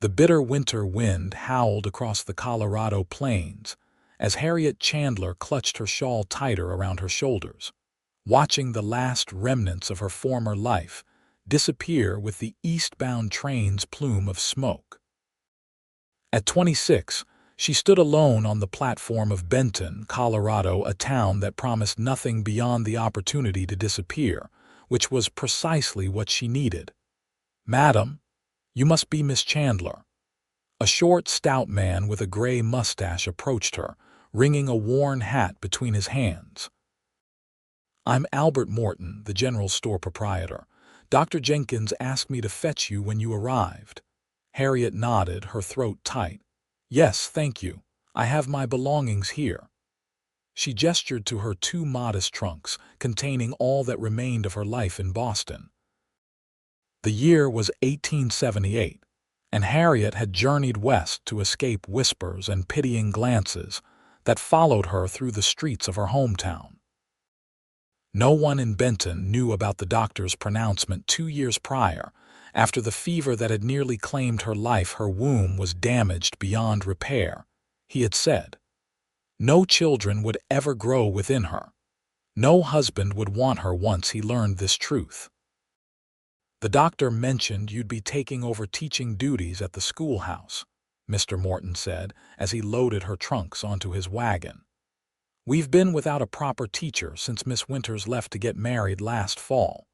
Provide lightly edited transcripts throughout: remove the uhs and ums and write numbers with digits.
The bitter winter wind howled across the Colorado plains as Harriet Chandler clutched her shawl tighter around her shoulders, watching the last remnants of her former life disappear with the eastbound train's plume of smoke. At 26, she stood alone on the platform of Benton, Colorado, a town that promised nothing beyond the opportunity to disappear, which was precisely what she needed. "Madam, you must be Miss Chandler." A short, stout man with a gray mustache approached her, wringing a worn hat between his hands. "I'm Albert Morton, the general store proprietor. Dr. Jenkins asked me to fetch you when you arrived." Harriet nodded, her throat tight. "Yes, thank you. I have my belongings here." She gestured to her two modest trunks, containing all that remained of her life in Boston. The year was 1878, and Harriet had journeyed west to escape whispers and pitying glances that followed her through the streets of her hometown. No one in Benton knew about the doctor's pronouncement 2 years prior. After the fever that had nearly claimed her life, her womb was damaged beyond repair, he had said. No children would ever grow within her. No husband would want her once he learned this truth. "The doctor mentioned you'd be taking over teaching duties at the schoolhouse," Mr. Morton said as he loaded her trunks onto his wagon. "We've been without a proper teacher since Miss Winters left to get married last fall."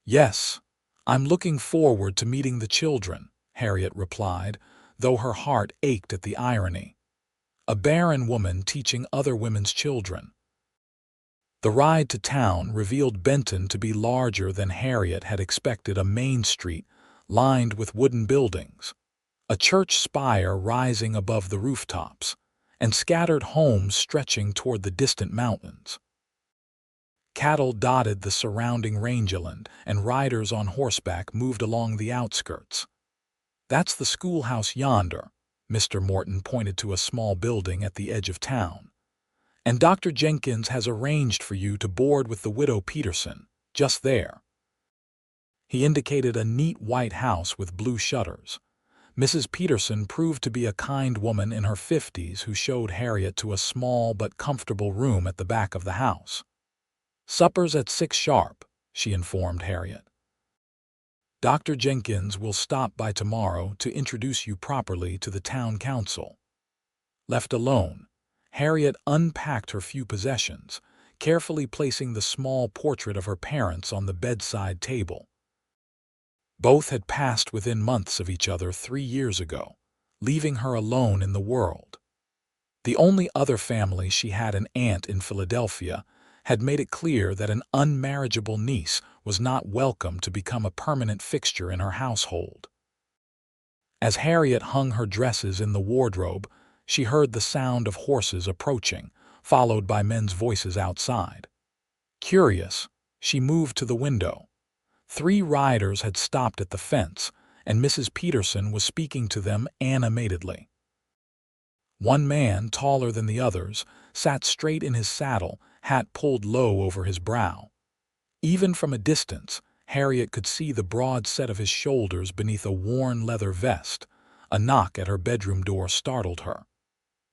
"Yes, I'm looking forward to meeting the children," Harriet replied, though her heart ached at the irony. A barren woman teaching other women's children. The ride to town revealed Benton to be larger than Harriet had expected. A main street lined with wooden buildings, a church spire rising above the rooftops, and scattered homes stretching toward the distant mountains. Cattle dotted the surrounding rangeland, and riders on horseback moved along the outskirts. "That's the schoolhouse yonder," Mr. Morton pointed to a small building at the edge of town. "And Dr. Jenkins has arranged for you to board with the widow Peterson, just there." He indicated a neat white house with blue shutters. Mrs. Peterson proved to be a kind woman in her 50s who showed Harriet to a small but comfortable room at the back of the house. "Supper's at 6 sharp," she informed Harriet. "Dr. Jenkins will stop by tomorrow to introduce you properly to the town council." Left alone, Harriet unpacked her few possessions, carefully placing the small portrait of her parents on the bedside table. Both had passed within months of each other 3 years ago, leaving her alone in the world. The only other family she had, an aunt in Philadelphia, had made it clear that an unmarriageable niece was not welcome to become a permanent fixture in her household. As Harriet hung her dresses in the wardrobe, she heard the sound of horses approaching, followed by men's voices outside. Curious, she moved to the window. 3 riders had stopped at the fence, and Mrs. Peterson was speaking to them animatedly. One man, taller than the others, sat straight in his saddle, hat pulled low over his brow. Even from a distance, Harriet could see the broad set of his shoulders beneath a worn leather vest. A knock at her bedroom door startled her.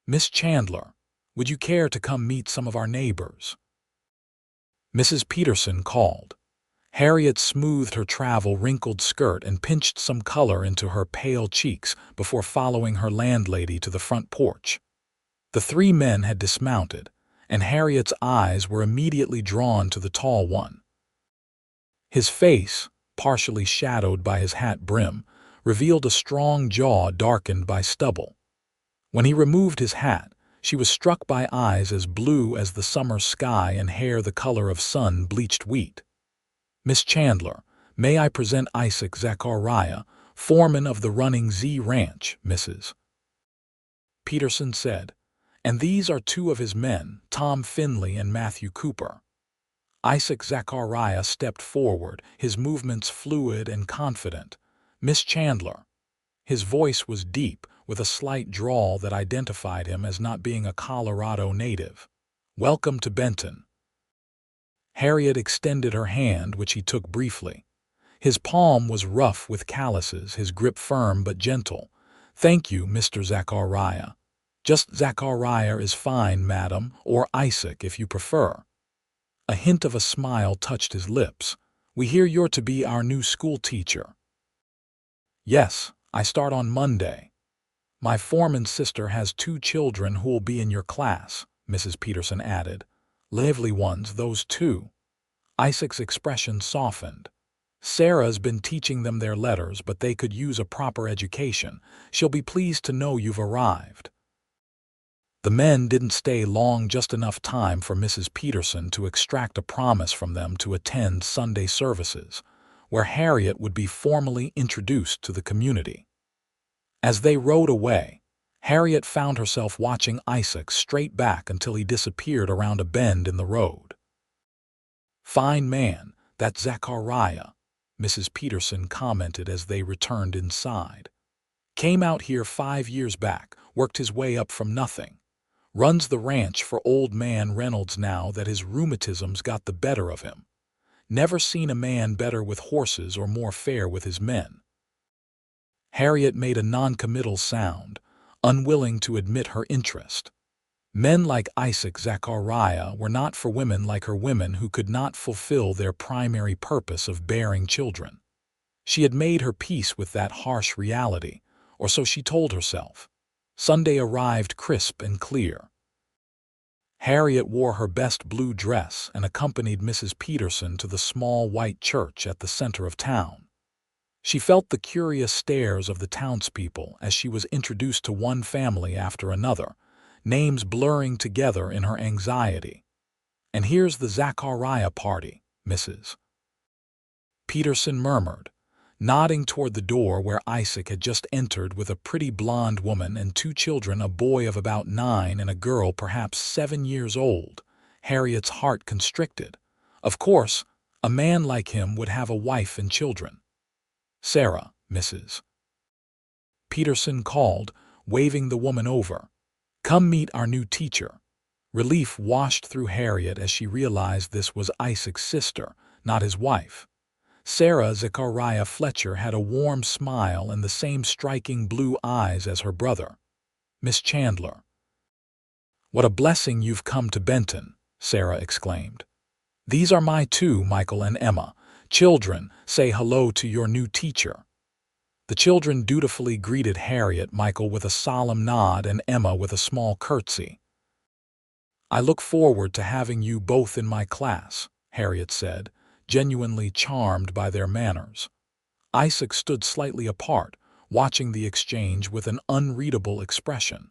"Miss Chandler, would you care to come meet some of our neighbors?" Mrs. Peterson called. Harriet smoothed her travel-wrinkled skirt and pinched some color into her pale cheeks before following her landlady to the front porch. The 3 men had dismounted, and Harriet's eyes were immediately drawn to the tall one. His face, partially shadowed by his hat brim, revealed a strong jaw darkened by stubble. When he removed his hat, she was struck by eyes as blue as the summer sky and hair the color of sun-bleached wheat. "Miss Chandler, may I present Isaac Zachariah, foreman of the Running Z Ranch, Mrs. Peterson said. "And these are 2 of his men, Tom Finley and Matthew Cooper." Isaac Zachariah stepped forward, his movements fluid and confident. "Miss Chandler." His voice was deep, with a slight drawl that identified him as not being a Colorado native. "Welcome to Benton." Harriet extended her hand, which he took briefly. His palm was rough with calluses, his grip firm but gentle. "Thank you, Mr. Zachariah." "Just Zachariah is fine, madam, or Isaac if you prefer." A hint of a smile touched his lips. "We hear you're to be our new school teacher." "Yes, I start on Monday. My foreman's sister has 2 children who'll be in your class," Mrs. Peterson added. "Lively ones, those 2. Isaac's expression softened. "Sarah's been teaching them their letters, but they could use a proper education. She'll be pleased to know you've arrived." The men didn't stay long, just enough time for Mrs. Peterson to extract a promise from them to attend Sunday services, where Harriet would be formally introduced to the community. As they rode away, Harriet found herself watching Isaac straight back until he disappeared around a bend in the road. "Fine man, that Zachariah," Mrs. Peterson commented as they returned inside. "Came out here 5 years back, worked his way up from nothing. Runs the ranch for old man Reynolds now that his rheumatism's got the better of him. Never seen a man better with horses or more fair with his men." Harriet made a noncommittal sound, unwilling to admit her interest. Men like Isaac Zachariah were not for women like her, women who could not fulfill their primary purpose of bearing children. She had made her peace with that harsh reality, or so she told herself. Sunday arrived crisp and clear. Harriet wore her best blue dress and accompanied Mrs. Peterson to the small white church at the center of town. She felt the curious stares of the townspeople as she was introduced to one family after another, names blurring together in her anxiety. "And here's the Zachariah party, Mrs. Peterson murmured, nodding toward the door where Isaac had just entered with a pretty blonde woman and 2 children, a boy of about 9 and a girl perhaps 7 years old. Harriet's heart constricted. Of course, a man like him would have a wife and children. "Sarah, Mrs. Peterson called, waving the woman over. "Come meet our new teacher." Relief washed through Harriet as she realized this was Isaac's sister, not his wife. Sarah Zachariah Fletcher had a warm smile and the same striking blue eyes as her brother. "Miss Chandler." "What a blessing you've come to Benton," Sarah exclaimed. "These are my 2, Michael and Emma. Children, say hello to your new teacher." The children dutifully greeted Harriet, Michael with a solemn nod and Emma with a small curtsy. "I look forward to having you both in my class," Harriet said, genuinely charmed by their manners. Isaac stood slightly apart, watching the exchange with an unreadable expression.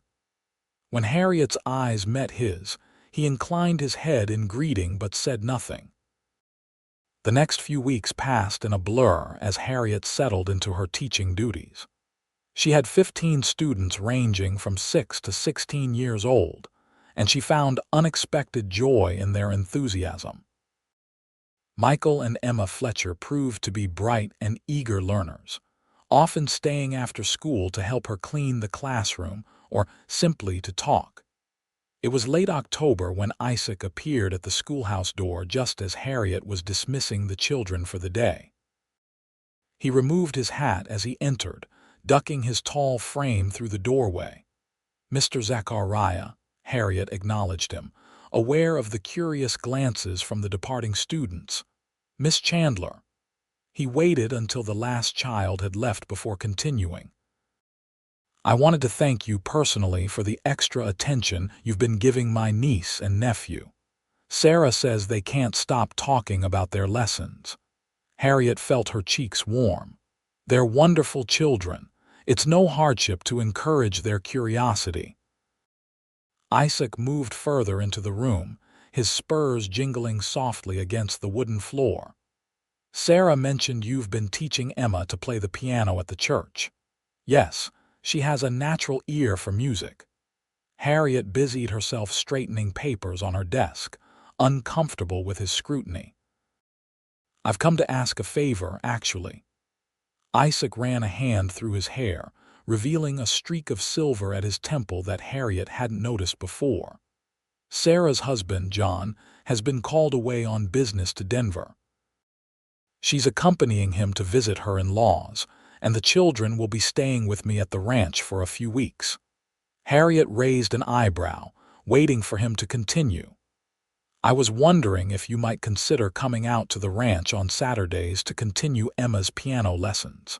When Harriet's eyes met his, he inclined his head in greeting but said nothing. The next few weeks passed in a blur as Harriet settled into her teaching duties. She had 15 students ranging from 6 to 16 years old, and she found unexpected joy in their enthusiasm. Michael and Emma Fletcher proved to be bright and eager learners, often staying after school to help her clean the classroom or simply to talk. It was late October when Isaac appeared at the schoolhouse door just as Harriet was dismissing the children for the day. He removed his hat as he entered, ducking his tall frame through the doorway. "Mr. Zachariah," Harriet acknowledged him, aware of the curious glances from the departing students. "Miss Chandler." He waited until the last child had left before continuing. "I wanted to thank you personally for the extra attention you've been giving my niece and nephew. Sarah says they can't stop talking about their lessons." Harriet felt her cheeks warm. "They're wonderful children. It's no hardship to encourage their curiosity." Isaac moved further into the room, his spurs jingling softly against the wooden floor. "Sarah mentioned you've been teaching Emma to play the piano at the church." "Yes. She has a natural ear for music." Harriet busied herself straightening papers on her desk, uncomfortable with his scrutiny. "I've come to ask a favor, actually." Isaac ran a hand through his hair, revealing a streak of silver at his temple that Harriet hadn't noticed before. "Sarah's husband, John, has been called away on business to Denver." She's accompanying him to visit her in-laws, and the children will be staying with me at the ranch for a few weeks. Harriet raised an eyebrow, waiting for him to continue. I was wondering if you might consider coming out to the ranch on Saturdays to continue Emma's piano lessons.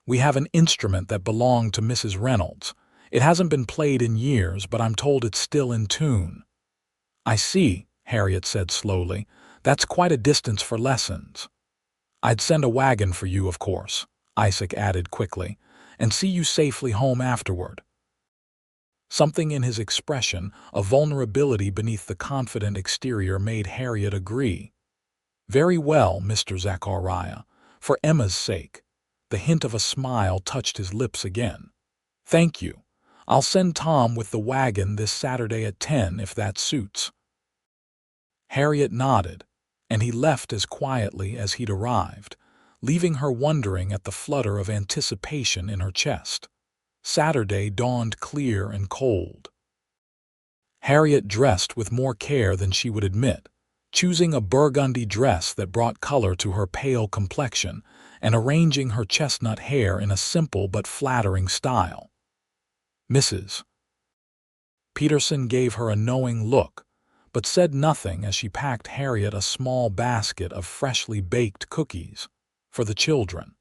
We have an instrument that belonged to Mrs. Reynolds. It hasn't been played in years, but I'm told it's still in tune. I see, Harriet said slowly. That's quite a distance for lessons. I'd send a wagon for you, of course, Isaac added quickly, and see you safely home afterward. Something in his expression, a vulnerability beneath the confident exterior, made Harriet agree. Very well, Mr. Zachariah, for Emma's sake. The hint of a smile touched his lips again. Thank you. I'll send Tom with the wagon this Saturday at 10 if that suits. Harriet nodded, and he left as quietly as he'd arrived, leaving her wondering at the flutter of anticipation in her chest. Saturday dawned clear and cold. Harriet dressed with more care than she would admit, choosing a burgundy dress that brought color to her pale complexion and arranging her chestnut hair in a simple but flattering style. Mrs. Peterson gave her a knowing look, but said nothing as she packed Harriet a small basket of freshly baked cookies for the children.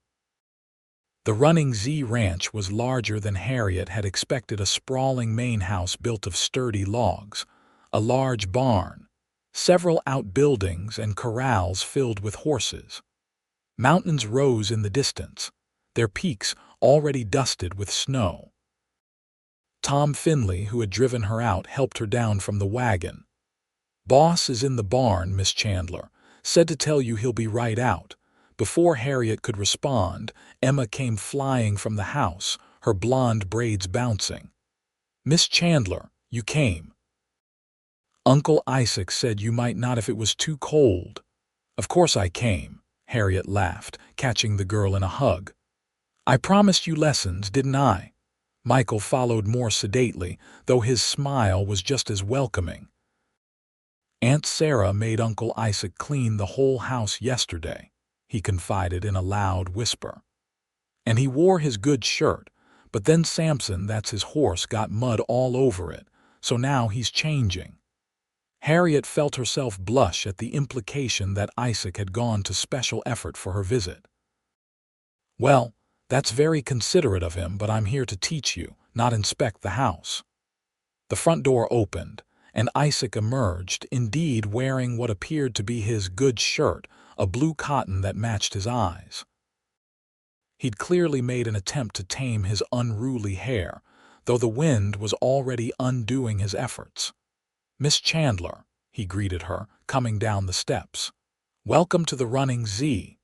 The Running Z Ranch was larger than Harriet had expected, a sprawling main house built of sturdy logs, a large barn, several outbuildings and corrals filled with horses. Mountains rose in the distance, their peaks already dusted with snow. Tom Finley, who had driven her out, helped her down from the wagon. "Boss is in the barn, Miss Chandler. Said to tell you he'll be right out." Before Harriet could respond, Emma came flying from the house, her blonde braids bouncing. "Miss Chandler, you came. Uncle Isaac said you might not if it was too cold." "Of course I came," Harriet laughed, catching the girl in a hug. "I promised you lessons, didn't I?" Michael followed more sedately, though his smile was just as welcoming. "Aunt Sarah made Uncle Isaac clean the whole house yesterday," he confided in a loud whisper. "And he wore his good shirt, but then Samson, that's his horse, got mud all over it, so now he's changing." Harriet felt herself blush at the implication that Isaac had gone to special effort for her visit. "Well, that's very considerate of him, but I'm here to teach you, not inspect the house." The front door opened, and Isaac emerged, indeed wearing what appeared to be his good shirt, a blue cotton that matched his eyes. He'd clearly made an attempt to tame his unruly hair, though the wind was already undoing his efforts. "Miss Chandler," he greeted her, coming down the steps. "Welcome to the Running Z."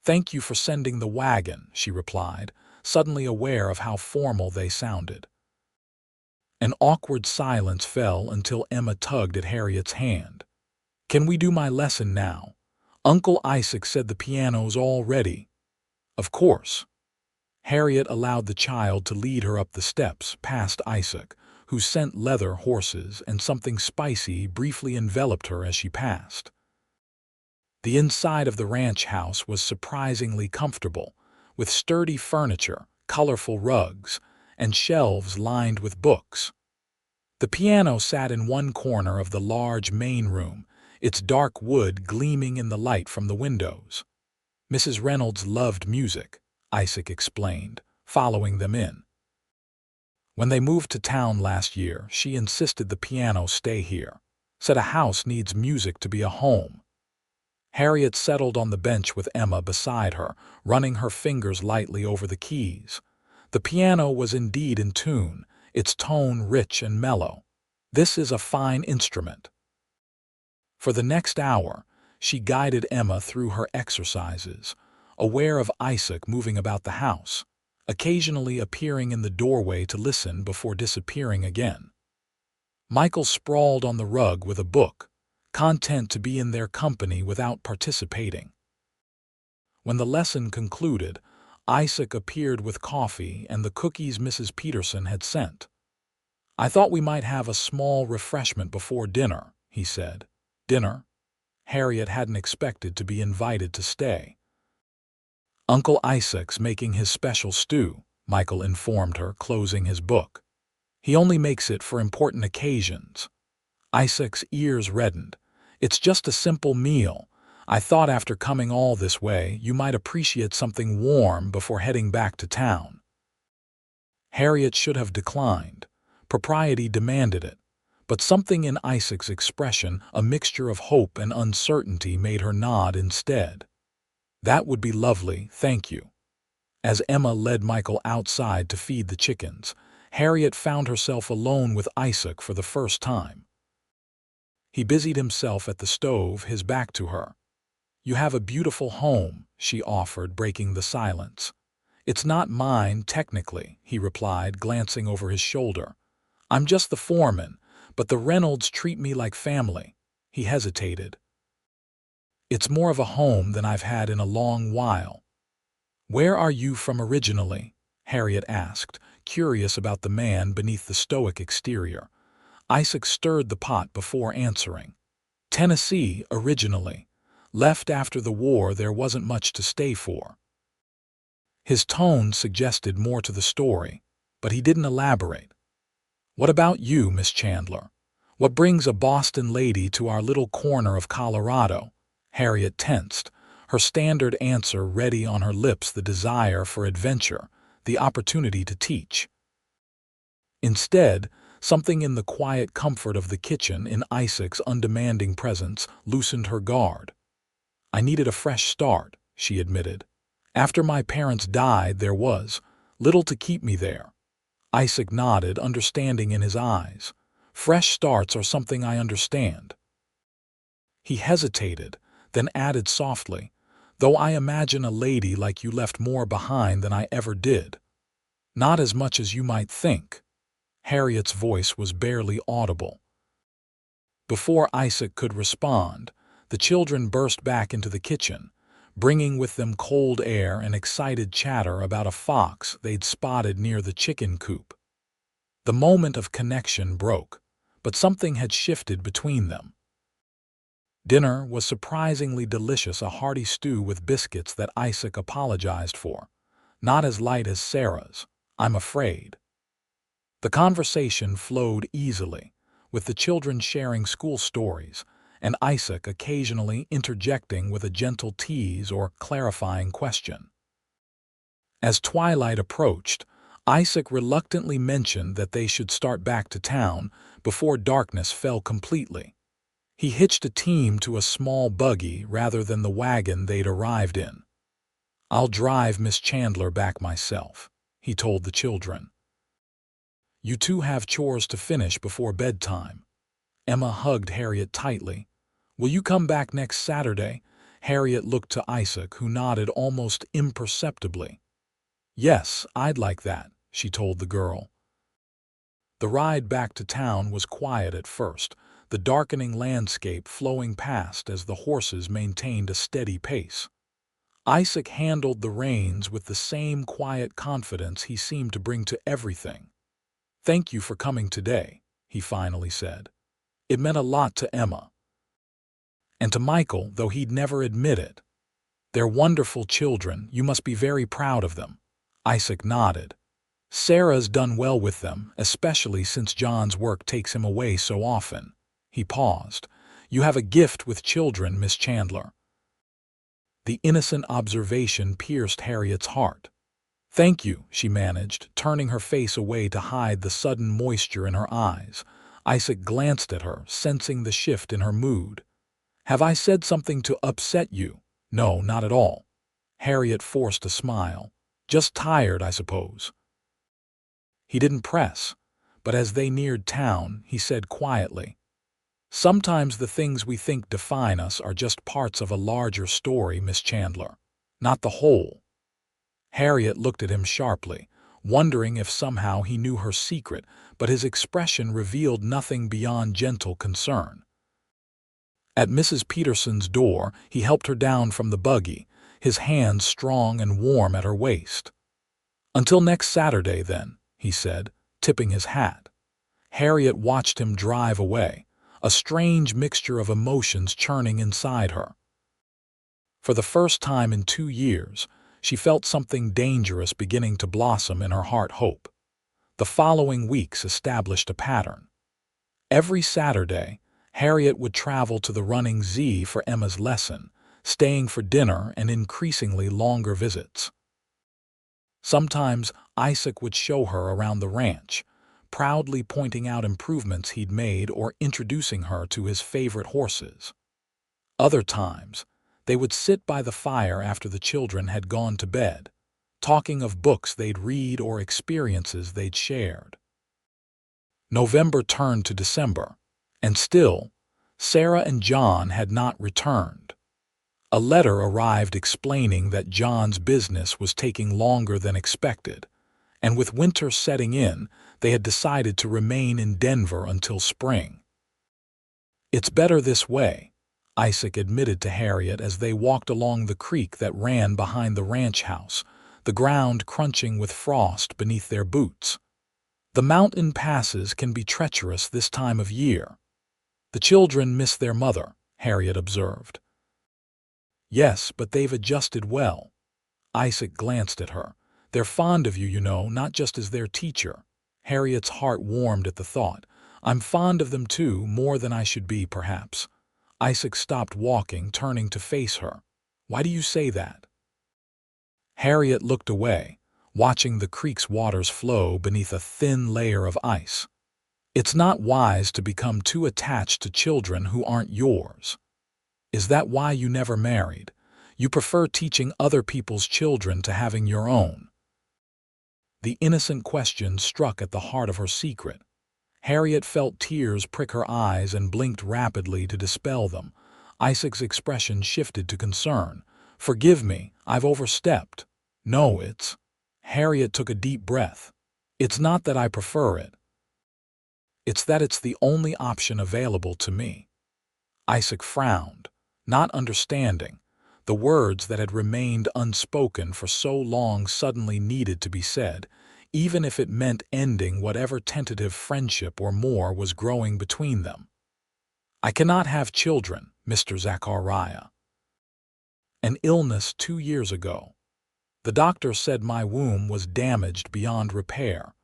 "Thank you for sending the wagon," she replied, suddenly aware of how formal they sounded. An awkward silence fell until Emma tugged at Harriet's hand. "Can we do my lesson now? Uncle Isaac said the piano's all ready." "Of course." Harriet allowed the child to lead her up the steps past Isaac, whose scent leather, horses, and something spicy briefly enveloped her as she passed. The inside of the ranch house was surprisingly comfortable, with sturdy furniture, colorful rugs, and shelves lined with books. The piano sat in one corner of the large main room, its dark wood gleaming in the light from the windows. "Mrs. Reynolds loved music," Isaac explained, following them in. "When they moved to town last year, she insisted the piano stay here. Said a house needs music to be a home." Harriet settled on the bench with Emma beside her, running her fingers lightly over the keys. The piano was indeed in tune, its tone rich and mellow. "This is a fine instrument." For the next hour, she guided Emma through her exercises, aware of Isaac moving about the house, occasionally appearing in the doorway to listen before disappearing again. Michael sprawled on the rug with a book, content to be in their company without participating. When the lesson concluded, Isaac appeared with coffee and the cookies Mrs. Peterson had sent. "I thought we might have a small refreshment before dinner," he said. "Dinner?" Harriet hadn't expected to be invited to stay. "Uncle Isaac's making his special stew," Michael informed her, closing his book. "He only makes it for important occasions." Isaac's ears reddened. "It's just a simple meal. I thought after coming all this way you might appreciate something warm before heading back to town." Harriet should have declined. Propriety demanded it. But something in Isaac's expression, a mixture of hope and uncertainty, made her nod instead. "That would be lovely, thank you." As Emma led Michael outside to feed the chickens, Harriet found herself alone with Isaac for the first time. He busied himself at the stove, his back to her. "You have a beautiful home," she offered, breaking the silence. "It's not mine, technically," he replied, glancing over his shoulder. "I'm just the foreman, but the Reynolds treat me like family." He hesitated. "It's more of a home than I've had in a long while." "Where are you from originally?" Harriet asked, curious about the man beneath the stoic exterior. Isaac stirred the pot before answering. "Tennessee, originally. Left after the war, there wasn't much to stay for." His tone suggested more to the story, but he didn't elaborate. "What about you, Miss Chandler? What brings a Boston lady to our little corner of Colorado?" Harriet tensed, her standard answer ready on her lips, the desire for adventure, the opportunity to teach. Instead, something in the quiet comfort of the kitchen, in Isaac's undemanding presence, loosened her guard. "I needed a fresh start," she admitted. "After my parents died, there was little to keep me there." Isaac nodded, understanding in his eyes. "Fresh starts are something I understand." He hesitated, then added softly, "Though I imagine a lady like you left more behind than I ever did." "Not as much as you might think." Harriet's voice was barely audible. Before Isaac could respond, the children burst back into the kitchen, bringing with them cold air and excited chatter about a fox they'd spotted near the chicken coop. The moment of connection broke, but something had shifted between them. Dinner was surprisingly delicious, a hearty stew with biscuits that Isaac apologized for. "Not as light as Sarah's, I'm afraid." The conversation flowed easily, with the children sharing school stories, and Isaac occasionally interjecting with a gentle tease or clarifying question. As twilight approached, Isaac reluctantly mentioned that they should start back to town before darkness fell completely. He hitched a team to a small buggy rather than the wagon they'd arrived in. "I'll drive Miss Chandler back myself," he told the children. "You two have chores to finish before bedtime." Emma hugged Harriet tightly. "Will you come back next Saturday?" Harriet looked to Isaac, who nodded almost imperceptibly. "Yes, I'd like that," she told the girl. The ride back to town was quiet at first, the darkening landscape flowing past as the horses maintained a steady pace. Isaac handled the reins with the same quiet confidence he seemed to bring to everything. "Thank you for coming today," he finally said. It meant a lot to Emma. And to Michael, though he'd never admit it. "They're wonderful children, you must be very proud of them." Isaac nodded. "Sarah's done well with them, especially since John's work takes him away so often." He paused. "You have a gift with children, Miss Chandler." The innocent observation pierced Harriet's heart. "Thank you," she managed, turning her face away to hide the sudden moisture in her eyes. Isaac glanced at her, sensing the shift in her mood. "Have I said something to upset you?" "No, not at all." Harriet forced a smile. "Just tired, I suppose." He didn't press, but as they neared town, he said quietly, "Sometimes the things we think define us are just parts of a larger story, Miss Chandler, not the whole." Harriet looked at him sharply, wondering if somehow he knew her secret, but his expression revealed nothing beyond gentle concern. At Mrs. Peterson's door, he helped her down from the buggy, his hands strong and warm at her waist. "Until next Saturday, then," he said, tipping his hat. Harriet watched him drive away, a strange mixture of emotions churning inside her. For the first time in 2 years, she felt something dangerous beginning to blossom in her heart. The following weeks established a pattern. Every Saturday, Harriet would travel to the running Z for Emma's lesson, staying for dinner and increasingly longer visits. Sometimes Isaac would show her around the ranch, proudly pointing out improvements he'd made or introducing her to his favorite horses. Other times, they would sit by the fire after the children had gone to bed, talking of books they'd read or experiences they'd shared. November turned to December, and still, Sarah and John had not returned. A letter arrived explaining that John's business was taking longer than expected, and with winter setting in, they had decided to remain in Denver until spring. "It's better this way," Isaac admitted to Harriet as they walked along the creek that ran behind the ranch house, the ground crunching with frost beneath their boots. "The mountain passes can be treacherous this time of year." "The children miss their mother," Harriet observed. "Yes, but they've adjusted well." Isaac glanced at her. "They're fond of you, you know, not just as their teacher." Harriet's heart warmed at the thought. "I'm fond of them too, more than I should be, perhaps." Isaac stopped walking, turning to face her. "Why do you say that?" Harriet looked away, watching the creek's waters flow beneath a thin layer of ice. "It's not wise to become too attached to children who aren't yours." "Is that why you never married? You prefer teaching other people's children to having your own?" The innocent question struck at the heart of her secret. Harriet felt tears prick her eyes and blinked rapidly to dispel them. Isaac's expression shifted to concern. "Forgive me, I've overstepped." "No, it's—" Harriet took a deep breath. "It's not that I prefer it. It's that it's the only option available to me." Isaac frowned, not understanding. The words that had remained unspoken for so long suddenly needed to be said, even if it meant ending whatever tentative friendship or more was growing between them. "I cannot have children, Mr. Zachariah. An illness 2 years ago. The doctor said my womb was damaged beyond repair.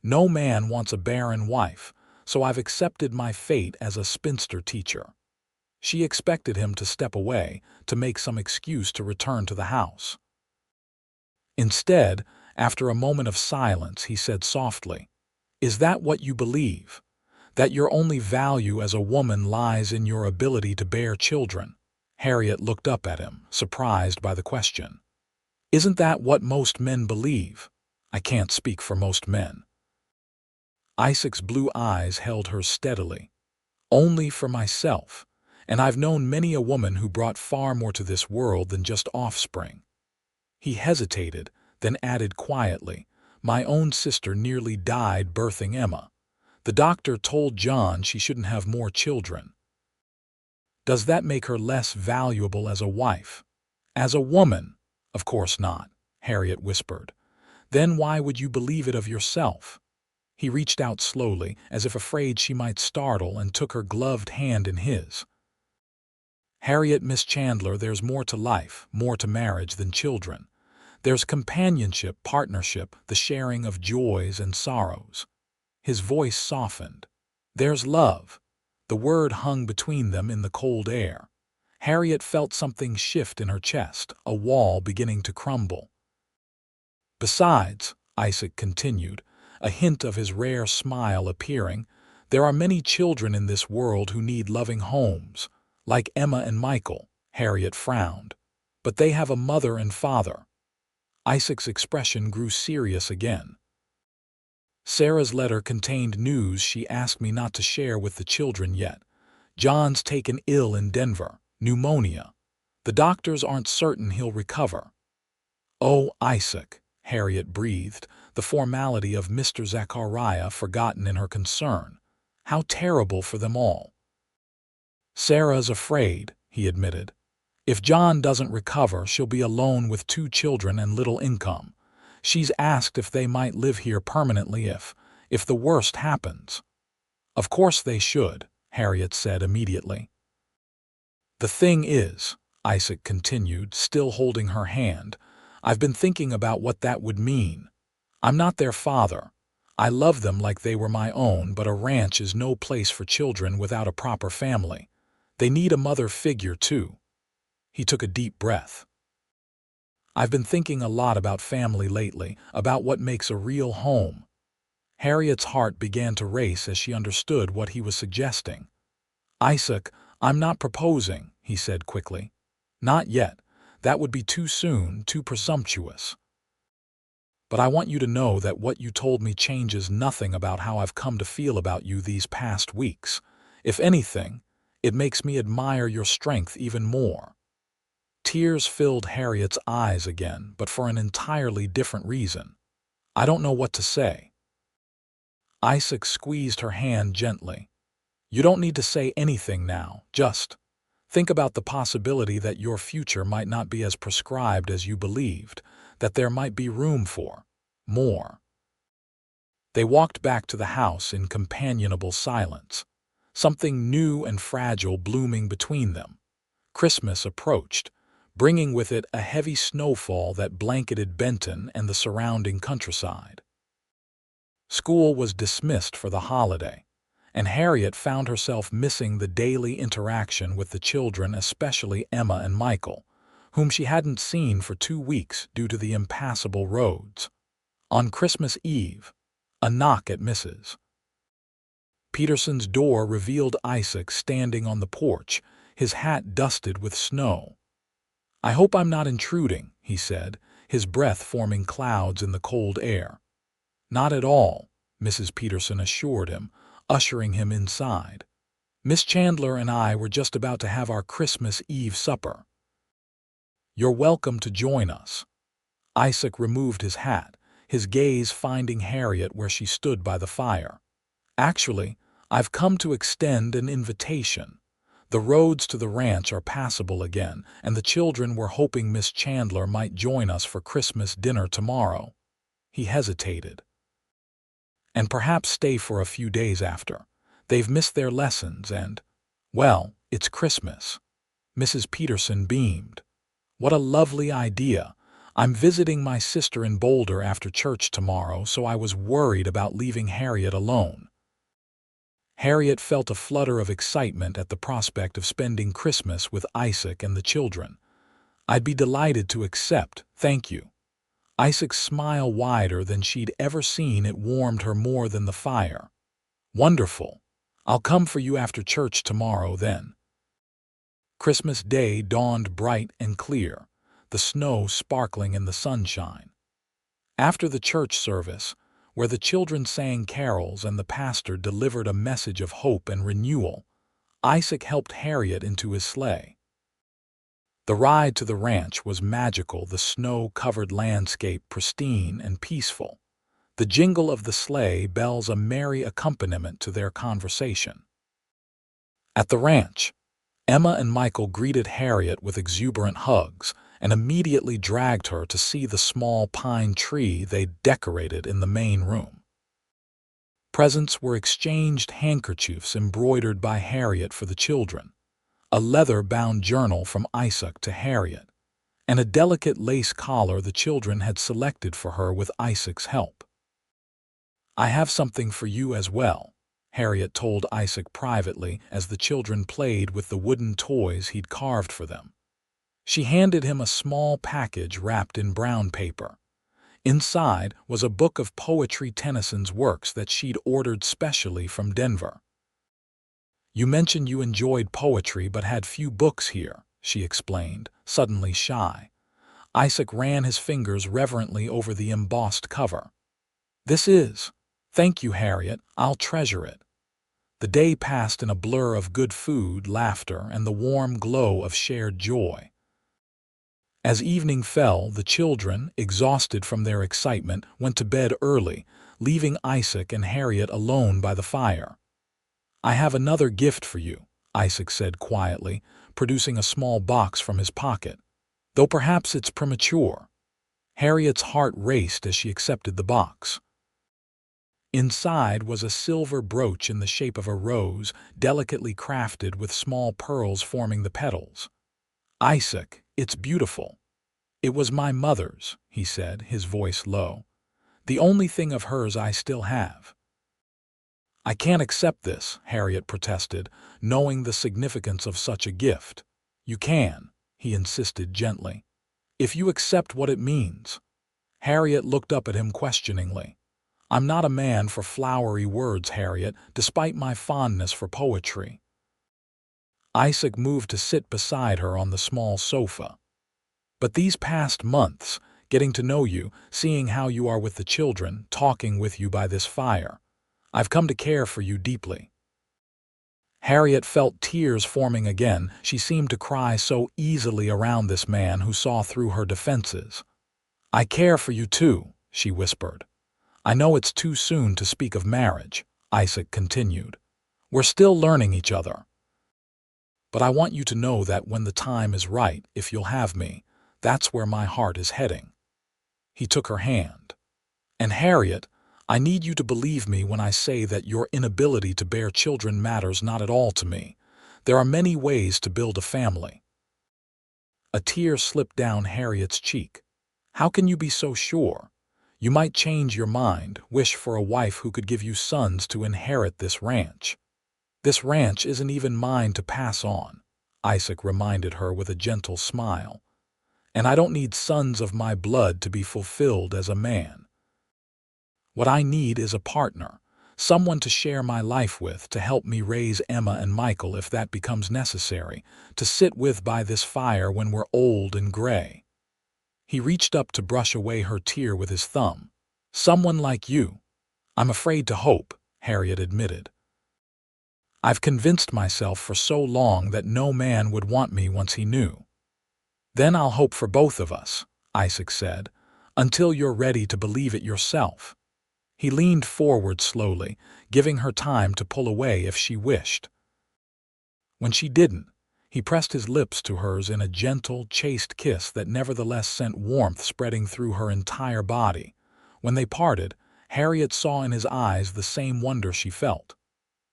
No man wants a barren wife, so I've accepted my fate as a spinster teacher." She expected him to step away, to make some excuse to return to the house. Instead, after a moment of silence, he said softly, "Is that what you believe? That your only value as a woman lies in your ability to bear children?" Harriet looked up at him, surprised by the question. "Isn't that what most men believe?" "I can't speak for most men." Isaac's blue eyes held hers steadily. "Only for myself. And I've known many a woman who brought far more to this world than just offspring." He hesitated, then added quietly, "My own sister nearly died birthing Emma. The doctor told John she shouldn't have more children." "Does that make her less valuable as a wife?" "As a woman? Of course not," Harriet whispered. "Then why would you believe it of yourself?" He reached out slowly, as if afraid she might startle, and took her gloved hand in his. "Harriet Miss Chandler, there's more to life, more to marriage than children. There's companionship, partnership, the sharing of joys and sorrows." His voice softened. "There's love." The word hung between them in the cold air. Harriet felt something shift in her chest, a wall beginning to crumble. "Besides," Isaac continued, a hint of his rare smile appearing, "there are many children in this world who need loving homes. Like Emma and Michael." Harriet frowned. "But they have a mother and father." Isaac's expression grew serious again. "Sarah's letter contained news she asked me not to share with the children yet. John's taken ill in Denver, pneumonia. The doctors aren't certain he'll recover." "Oh, Isaac," Harriet breathed, the formality of Mr. Zachariah forgotten in her concern. "How terrible for them all." "Sarah's afraid," he admitted. "If John doesn't recover, she'll be alone with 2 children and little income. She's asked if they might live here permanently if the worst happens." "Of course they should," Harriet said immediately. "The thing is," Isaac continued, still holding her hand, "I've been thinking about what that would mean. I'm not their father. I love them like they were my own, but a ranch is no place for children without a proper family. They need a mother figure, too." He took a deep breath. "I've been thinking a lot about family lately, about what makes a real home." Harriet's heart began to race as she understood what he was suggesting. "Isaac, I'm not proposing," he said quickly. "Not yet. That would be too soon, too presumptuous. But I want you to know that what you told me changes nothing about how I've come to feel about you these past weeks. If anything, it makes me admire your strength even more." Tears filled Harriet's eyes again, but for an entirely different reason. "I don't know what to say." Isaac squeezed her hand gently. "You don't need to say anything now. Just think about the possibility that your future might not be as prescribed as you believed, that there might be room for more." They walked back to the house in companionable silence, something new and fragile blooming between them. Christmas approached, bringing with it a heavy snowfall that blanketed Benton and the surrounding countryside. School was dismissed for the holiday, and Harriet found herself missing the daily interaction with the children, especially Emma and Michael, whom she hadn't seen for 2 weeks due to the impassable roads. On Christmas Eve, a knock at Mrs. Peterson's door revealed Isaac standing on the porch, his hat dusted with snow. "I hope I'm not intruding," he said, his breath forming clouds in the cold air. "Not at all," Mrs. Peterson assured him, ushering him inside. "Miss Chandler and I were just about to have our Christmas Eve supper. You're welcome to join us." Isaac removed his hat, his gaze finding Harriet where she stood by the fire. "Actually, I've come to extend an invitation. The roads to the ranch are passable again, and the children were hoping Miss Chandler might join us for Christmas dinner tomorrow." He hesitated. "And perhaps stay for a few days after. They've missed their lessons and, well, it's Christmas." Mrs. Peterson beamed. "What a lovely idea. I'm visiting my sister in Boulder after church tomorrow, so I was worried about leaving Harriet alone." Harriet felt a flutter of excitement at the prospect of spending Christmas with Isaac and the children. "I'd be delighted to accept, thank you." Isaac's smile, wider than she'd ever seen it, warmed her more than the fire. "Wonderful. I'll come for you after church tomorrow then." Christmas Day dawned bright and clear, the snow sparkling in the sunshine. After the church service, where the children sang carols and the pastor delivered a message of hope and renewal, Isaac helped Harriet into his sleigh. The ride to the ranch was magical, the snow-covered landscape pristine and peaceful, the jingle of the sleigh bells a merry accompaniment to their conversation. At the ranch, Emma and Michael greeted Harriet with exuberant hugs and immediately dragged her to see the small pine tree they'd decorated in the main room. Presents were exchanged, handkerchiefs embroidered by Harriet for the children, a leather-bound journal from Isaac to Harriet, and a delicate lace collar the children had selected for her with Isaac's help. "I have something for you as well," Harriet told Isaac privately as the children played with the wooden toys he'd carved for them. She handed him a small package wrapped in brown paper. Inside was a book of poetry, Tennyson's works that she'd ordered specially from Denver. "You mentioned you enjoyed poetry but had few books here," she explained, suddenly shy. Isaac ran his fingers reverently over the embossed cover. "This is. Thank you, Harriet. I'll treasure it." The day passed in a blur of good food, laughter, and the warm glow of shared joy. As evening fell, the children, exhausted from their excitement, went to bed early, leaving Isaac and Harriet alone by the fire. "I have another gift for you," Isaac said quietly, producing a small box from his pocket. "Though perhaps it's premature." Harriet's heart raced as she accepted the box. Inside was a silver brooch in the shape of a rose, delicately crafted with small pearls forming the petals. "Isaac, it's beautiful." "It was my mother's," he said, his voice low. "The only thing of hers I still have." "I can't accept this," Harriet protested, knowing the significance of such a gift. "You can," he insisted gently, "if you accept what it means." Harriet looked up at him questioningly. "I'm not a man for flowery words, Harriet, despite my fondness for poetry." Isaac moved to sit beside her on the small sofa. "But these past months, getting to know you, seeing how you are with the children, talking with you by this fire, I've come to care for you deeply." Harriet felt tears forming again. She seemed to cry so easily around this man who saw through her defenses. "I care for you too," she whispered. "I know it's too soon to speak of marriage," Isaac continued. "We're still learning each other. But I want you to know that when the time is right, if you'll have me, that's where my heart is heading." He took her hand. "And Harriet, I need you to believe me when I say that your inability to bear children matters not at all to me. There are many ways to build a family." A tear slipped down Harriet's cheek. "How can you be so sure? You might change your mind, wish for a wife who could give you sons to inherit this ranch." "This ranch isn't even mine to pass on," Isaac reminded her with a gentle smile. "And I don't need sons of my blood to be fulfilled as a man. What I need is a partner, someone to share my life with, to help me raise Emma and Michael if that becomes necessary, to sit with by this fire when we're old and gray." He reached up to brush away her tear with his thumb. "Someone like you." "I'm afraid to hope," Harriet admitted. "I've convinced myself for so long that no man would want me once he knew." "Then I'll hope for both of us," Isaac said, "until you're ready to believe it yourself." He leaned forward slowly, giving her time to pull away if she wished. When she didn't, he pressed his lips to hers in a gentle, chaste kiss that nevertheless sent warmth spreading through her entire body. When they parted, Harriet saw in his eyes the same wonder she felt.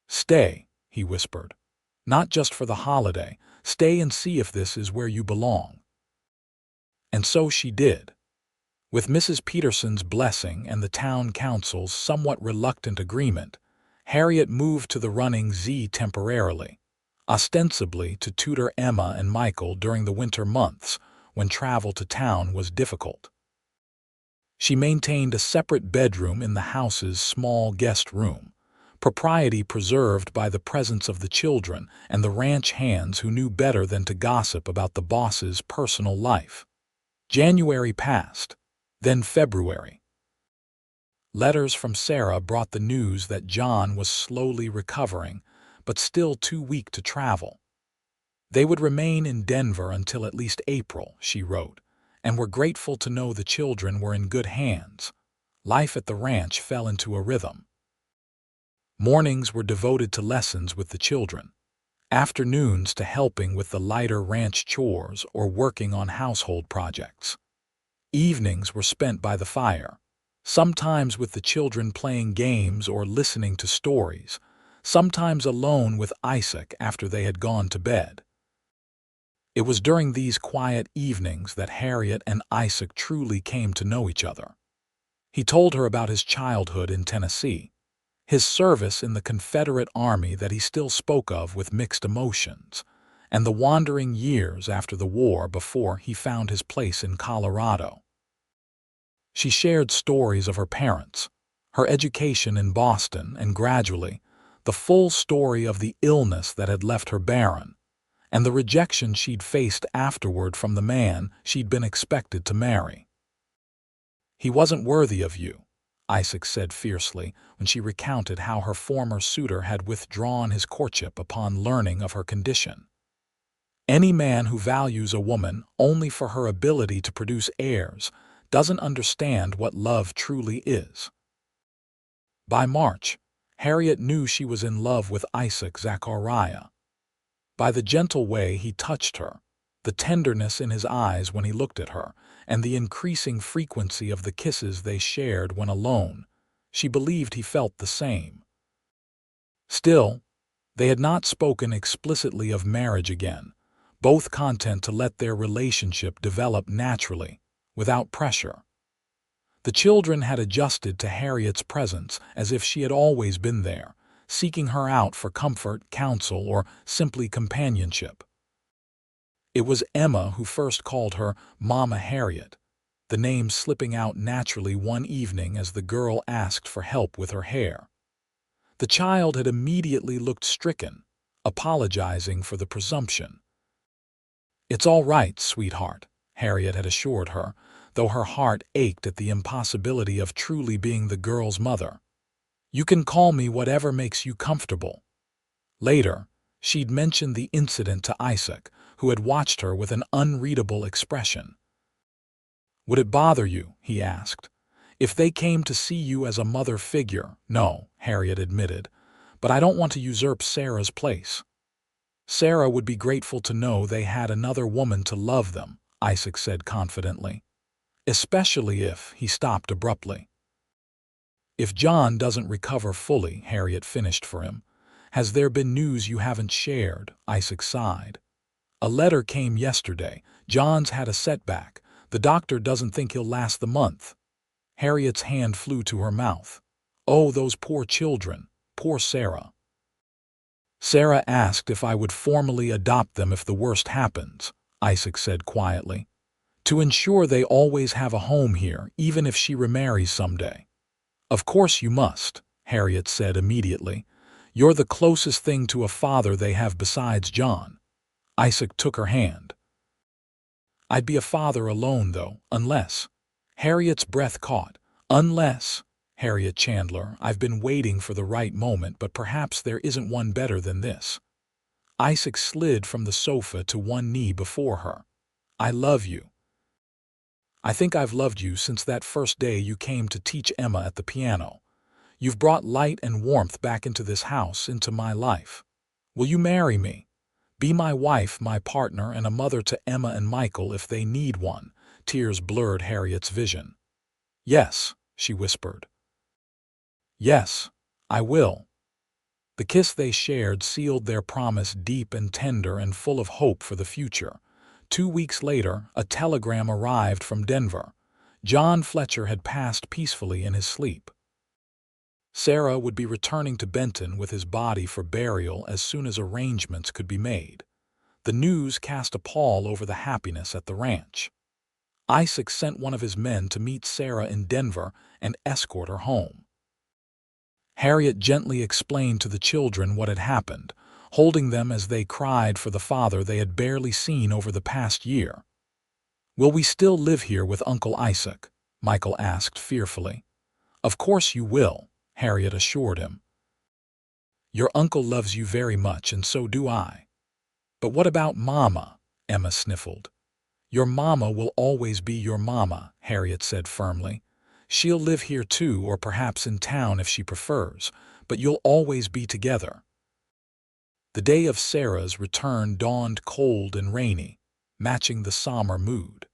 "Stay," he whispered. "Not just for the holiday. Stay and see if this is where you belong." And so she did. With Mrs. Peterson's blessing and the town council's somewhat reluctant agreement, Harriet moved to the Running Z temporarily, ostensibly to tutor Emma and Michael during the winter months when travel to town was difficult. She maintained a separate bedroom in the house's small guest room, propriety preserved by the presence of the children and the ranch hands who knew better than to gossip about the boss's personal life. January passed, then February. Letters from Sarah brought the news that John was slowly recovering, but still too weak to travel. They would remain in Denver until at least April, she wrote, and were grateful to know the children were in good hands. Life at the ranch fell into a rhythm. Mornings were devoted to lessons with the children, afternoons to helping with the lighter ranch chores or working on household projects. Evenings were spent by the fire, sometimes with the children playing games or listening to stories, sometimes alone with Isaac after they had gone to bed. It was during these quiet evenings that Harriet and Isaac truly came to know each other. He told her about his childhood in Tennessee, his service in the Confederate Army that he still spoke of with mixed emotions, and the wandering years after the war before he found his place in Colorado. She shared stories of her parents, her education in Boston, and gradually, the full story of the illness that had left her barren, and the rejection she'd faced afterward from the man she'd been expected to marry. "He wasn't worthy of you," Isaac said fiercely when she recounted how her former suitor had withdrawn his courtship upon learning of her condition. "Any man who values a woman only for her ability to produce heirs doesn't understand what love truly is." By March, Harriet knew she was in love with Isaac Zachariah. By the gentle way he touched her, the tenderness in his eyes when he looked at her, and the increasing frequency of the kisses they shared when alone, She believed he felt the same. Still, they had not spoken explicitly of marriage again, both content to let their relationship develop naturally, without pressure. The children had adjusted to Harriet's presence as if she had always been there, seeking her out for comfort, counsel, or simply companionship. It was Emma who first called her Mama Harriet, the name slipping out naturally one evening as the girl asked for help with her hair. The child had immediately looked stricken, apologizing for the presumption. "It's all right, sweetheart," Harriet had assured her, though her heart ached at the impossibility of truly being the girl's mother. "You can call me whatever makes you comfortable." Later, she'd mentioned the incident to Isaac, who had watched her with an unreadable expression. "Would it bother you," he asked, "if they came to see you as a mother figure?" "No," Harriet admitted, "but I don't want to usurp Sarah's place." "Sarah would be grateful to know they had another woman to love them," Isaac said confidently. "Especially if," he stopped abruptly. "If John doesn't recover fully," Harriet finished for him. "Has there been news you haven't shared?" Isaac sighed. "A letter came yesterday. John's had a setback. The doctor doesn't think he'll last the month." Harriet's hand flew to her mouth. "Oh, those poor children. Poor Sarah." "Sarah asked if I would formally adopt them if the worst happens," Isaac said quietly, "to ensure they always have a home here, even if she remarries someday." "Of course you must," Harriet said immediately. "You're the closest thing to a father they have besides John." Isaac took her hand. "I'd be a father alone, though, unless—" Harriet's breath caught. "Unless, Harriet Chandler, I've been waiting for the right moment, but perhaps there isn't one better than this." Isaac slid from the sofa to one knee before her. "I love you. I think I've loved you since that first day you came to teach Emma at the piano. You've brought light and warmth back into this house, into my life. Will you marry me? Be my wife, my partner, and a mother to Emma and Michael if they need one." Tears blurred Harriet's vision. "Yes," she whispered. "Yes, I will." The kiss they shared sealed their promise, deep and tender and full of hope for the future. 2 weeks later, a telegram arrived from Denver. John Fletcher had passed peacefully in his sleep. Sarah would be returning to Benton with his body for burial as soon as arrangements could be made. The news cast a pall over the happiness at the ranch. Isaac sent one of his men to meet Sarah in Denver and escort her home. Harriet gently explained to the children what had happened, holding them as they cried for the father they had barely seen over the past year. "Will we still live here with Uncle Isaac?" Michael asked fearfully. "Of course you will," Harriet assured him. "Your uncle loves you very much, and so do I." "But what about Mama?" Emma sniffled. "Your mama will always be your mama," Harriet said firmly. "She'll live here too, or perhaps in town if she prefers, but you'll always be together." The day of Sarah's return dawned cold and rainy, matching the somber mood.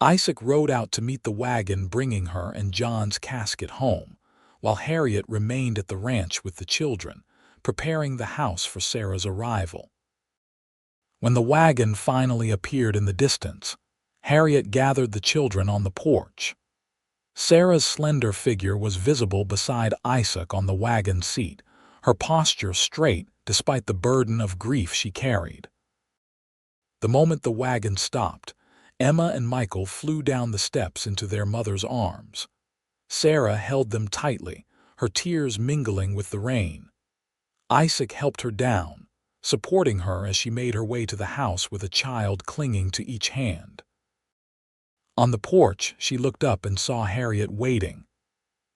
Isaac rode out to meet the wagon bringing her and John's casket home, while Harriet remained at the ranch with the children, preparing the house for Sarah's arrival. When the wagon finally appeared in the distance, Harriet gathered the children on the porch. Sarah's slender figure was visible beside Isaac on the wagon seat, her posture straight despite the burden of grief she carried. The moment the wagon stopped, Emma and Michael flew down the steps into their mother's arms. Sarah held them tightly, her tears mingling with the rain. Isaac helped her down, supporting her as she made her way to the house with a child clinging to each hand. On the porch, she looked up and saw Harriet waiting.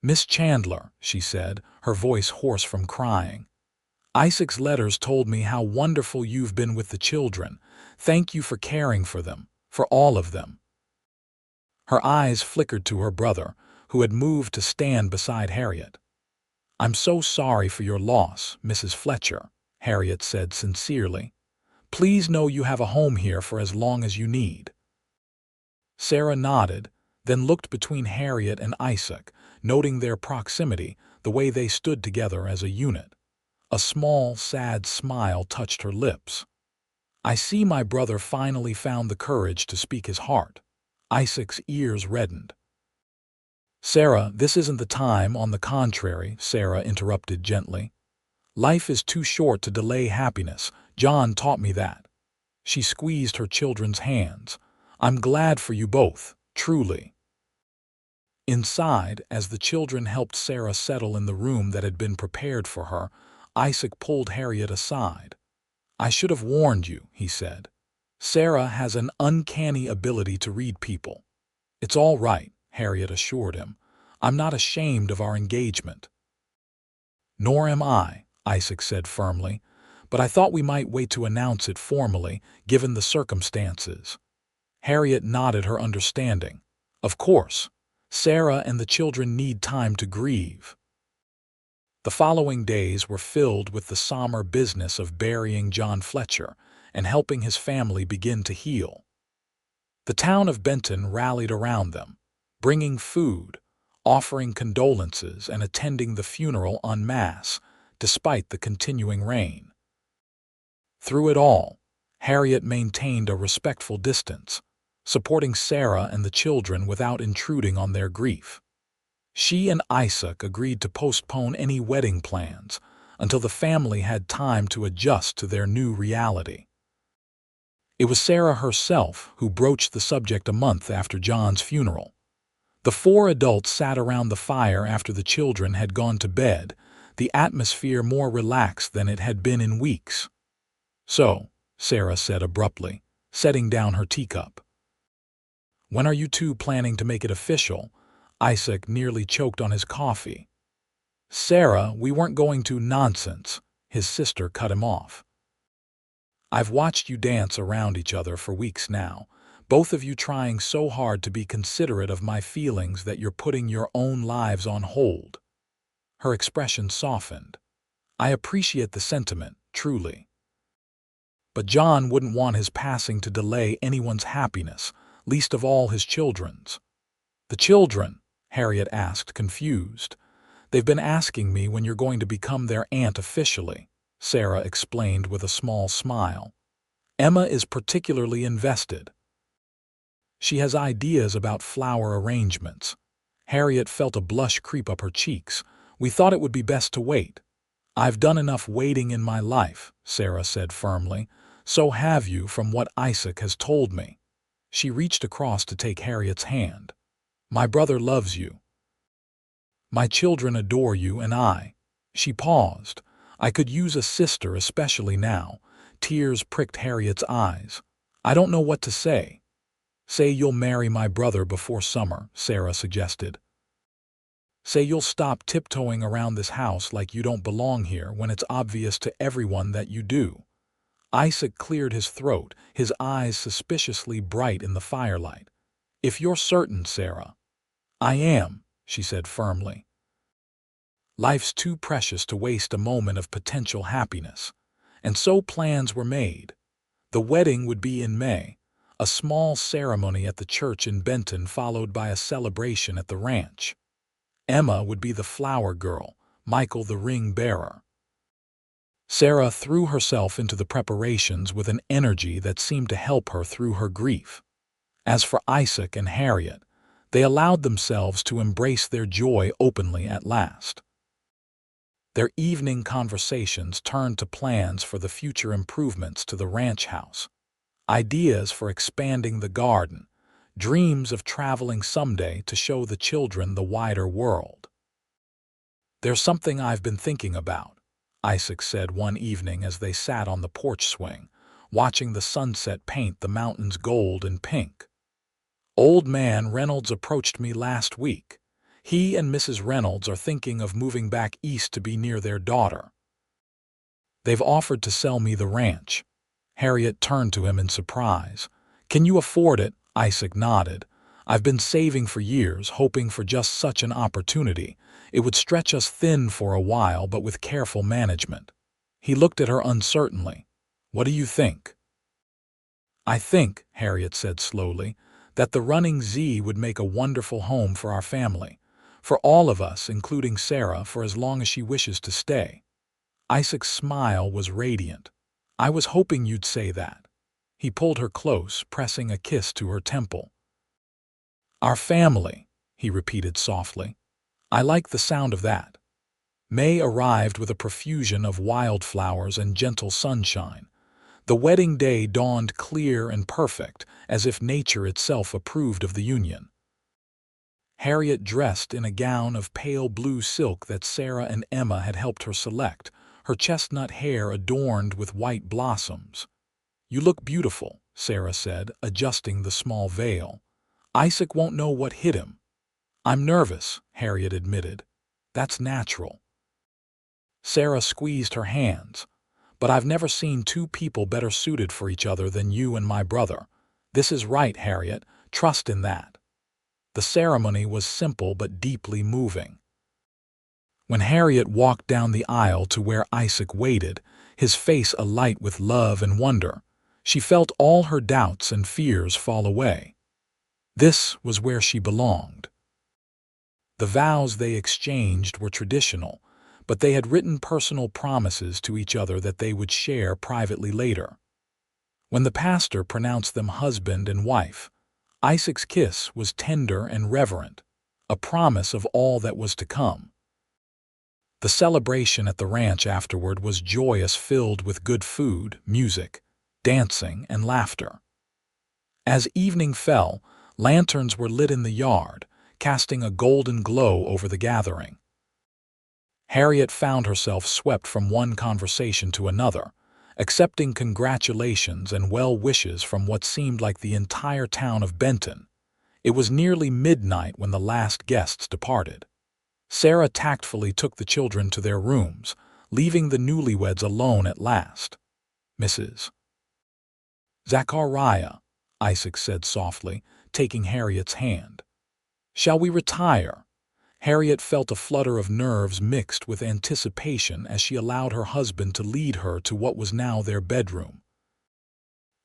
"Miss Chandler," she said, her voice hoarse from crying. "Isaac's letters told me how wonderful you've been with the children. Thank you for caring for them, for all of them." Her eyes flickered to her brother, who had moved to stand beside Harriet. "I'm so sorry for your loss, Mrs. Fletcher," Harriet said sincerely. "Please know you have a home here for as long as you need." Sarah nodded, then looked between Harriet and Isaac, noting their proximity, the way they stood together as a unit. A small, sad smile touched her lips. I see my brother finally found the courage to speak his heart. Isaac's ears reddened. Sarah, this isn't the time, on the contrary, Sarah interrupted gently. Life is too short to delay happiness. John taught me that. She squeezed her children's hands. I'm glad for you both, truly. Inside, as the children helped Sarah settle in the room that had been prepared for her, Isaac pulled Harriet aside. I should have warned you, he said. Sarah has an uncanny ability to read people. It's all right, Harriet assured him. I'm not ashamed of our engagement. Nor am I, Isaac said firmly, but I thought we might wait to announce it formally, given the circumstances. Harriet nodded her understanding. Of course, Sarah and the children need time to grieve. The following days were filled with the somber business of burying John Fletcher and helping his family begin to heal. The town of Benton rallied around them, bringing food, offering condolences, and attending the funeral en masse, despite the continuing rain. Through it all, Harriet maintained a respectful distance, supporting Sarah and the children without intruding on their grief. She and Isaac agreed to postpone any wedding plans until the family had time to adjust to their new reality. It was Sarah herself who broached the subject a month after John's funeral. The four adults sat around the fire after the children had gone to bed, the atmosphere more relaxed than it had been in weeks. So, Sarah said abruptly, setting down her teacup. When are you two planning to make it official? Isaac nearly choked on his coffee. Sarah, we weren't going to. Nonsense, his sister cut him off. I've watched you dance around each other for weeks now, both of you trying so hard to be considerate of my feelings that you're putting your own lives on hold. Her expression softened. I appreciate the sentiment, truly. But John wouldn't want his passing to delay anyone's happiness, least of all his children's. The children? Harriet asked, confused. They've been asking me when you're going to become their aunt officially, Sarah explained with a small smile. Emma is particularly invested. She has ideas about flower arrangements. Harriet felt a blush creep up her cheeks. We thought it would be best to wait. I've done enough waiting in my life, Sarah said firmly. So have you, from what Isaac has told me. She reached across to take Harriet's hand. My brother loves you. My children adore you, and I. She paused. I could use a sister, especially now. Tears pricked Harriet's eyes. I don't know what to say. Say you'll marry my brother before summer, Sarah suggested. Say you'll stop tiptoeing around this house like you don't belong here when it's obvious to everyone that you do. Isaac cleared his throat, his eyes suspiciously bright in the firelight. If you're certain, Sarah. I am, she said firmly. Life's too precious to waste a moment of potential happiness. And so plans were made. The wedding would be in May, a small ceremony at the church in Benton followed by a celebration at the ranch. Emma would be the flower girl, Michael the ring bearer. Sarah threw herself into the preparations with an energy that seemed to help her through her grief. As for Isaac and Harriet, they allowed themselves to embrace their joy openly at last. Their evening conversations turned to plans for the future improvements to the ranch house, ideas for expanding the garden, dreams of traveling someday to show the children the wider world. There's something I've been thinking about, Isaac said one evening as they sat on the porch swing, watching the sunset paint the mountains gold and pink. Old man Reynolds approached me last week. He and Mrs. Reynolds are thinking of moving back east to be near their daughter. They've offered to sell me the ranch. Harriet turned to him in surprise. Can you afford it? Isaac nodded. I've been saving for years, hoping for just such an opportunity. It would stretch us thin for a while, but with careful management. He looked at her uncertainly. What do you think? I think, Harriet said slowly, that the running Z would make a wonderful home for our family. For all of us, including Sarah, for as long as she wishes to stay." Isaac's smile was radiant. "I was hoping you'd say that." He pulled her close, pressing a kiss to her temple. "Our family," he repeated softly. "I like the sound of that." May arrived with a profusion of wildflowers and gentle sunshine. The wedding day dawned clear and perfect, as if nature itself approved of the union. Harriet, dressed in a gown of pale blue silk that Sarah and Emma had helped her select, her chestnut hair adorned with white blossoms. "You look beautiful," Sarah said, adjusting the small veil. "Isaac won't know what hit him." "I'm nervous," Harriet admitted. "That's natural." Sarah squeezed her hands. "But I've never seen two people better suited for each other than you and my brother. This is right, Harriet. Trust in that." The ceremony was simple but deeply moving. When Harriet walked down the aisle to where Isaac waited, his face alight with love and wonder, she felt all her doubts and fears fall away. This was where she belonged. The vows they exchanged were traditional, but they had written personal promises to each other that they would share privately later. When the pastor pronounced them husband and wife, Isaac's kiss was tender and reverent, a promise of all that was to come. The celebration at the ranch afterward was joyous, filled with good food, music, dancing, and laughter. As evening fell, lanterns were lit in the yard, casting a golden glow over the gathering. Harriet found herself swept from one conversation to another, accepting congratulations and well wishes from what seemed like the entire town of Benton. It was nearly midnight when the last guests departed. Sarah tactfully took the children to their rooms, leaving the newlyweds alone at last. "Mrs. Zachariah," Isaac said softly, taking Harriet's hand. "Shall we retire?" Harriet felt a flutter of nerves mixed with anticipation as she allowed her husband to lead her to what was now their bedroom.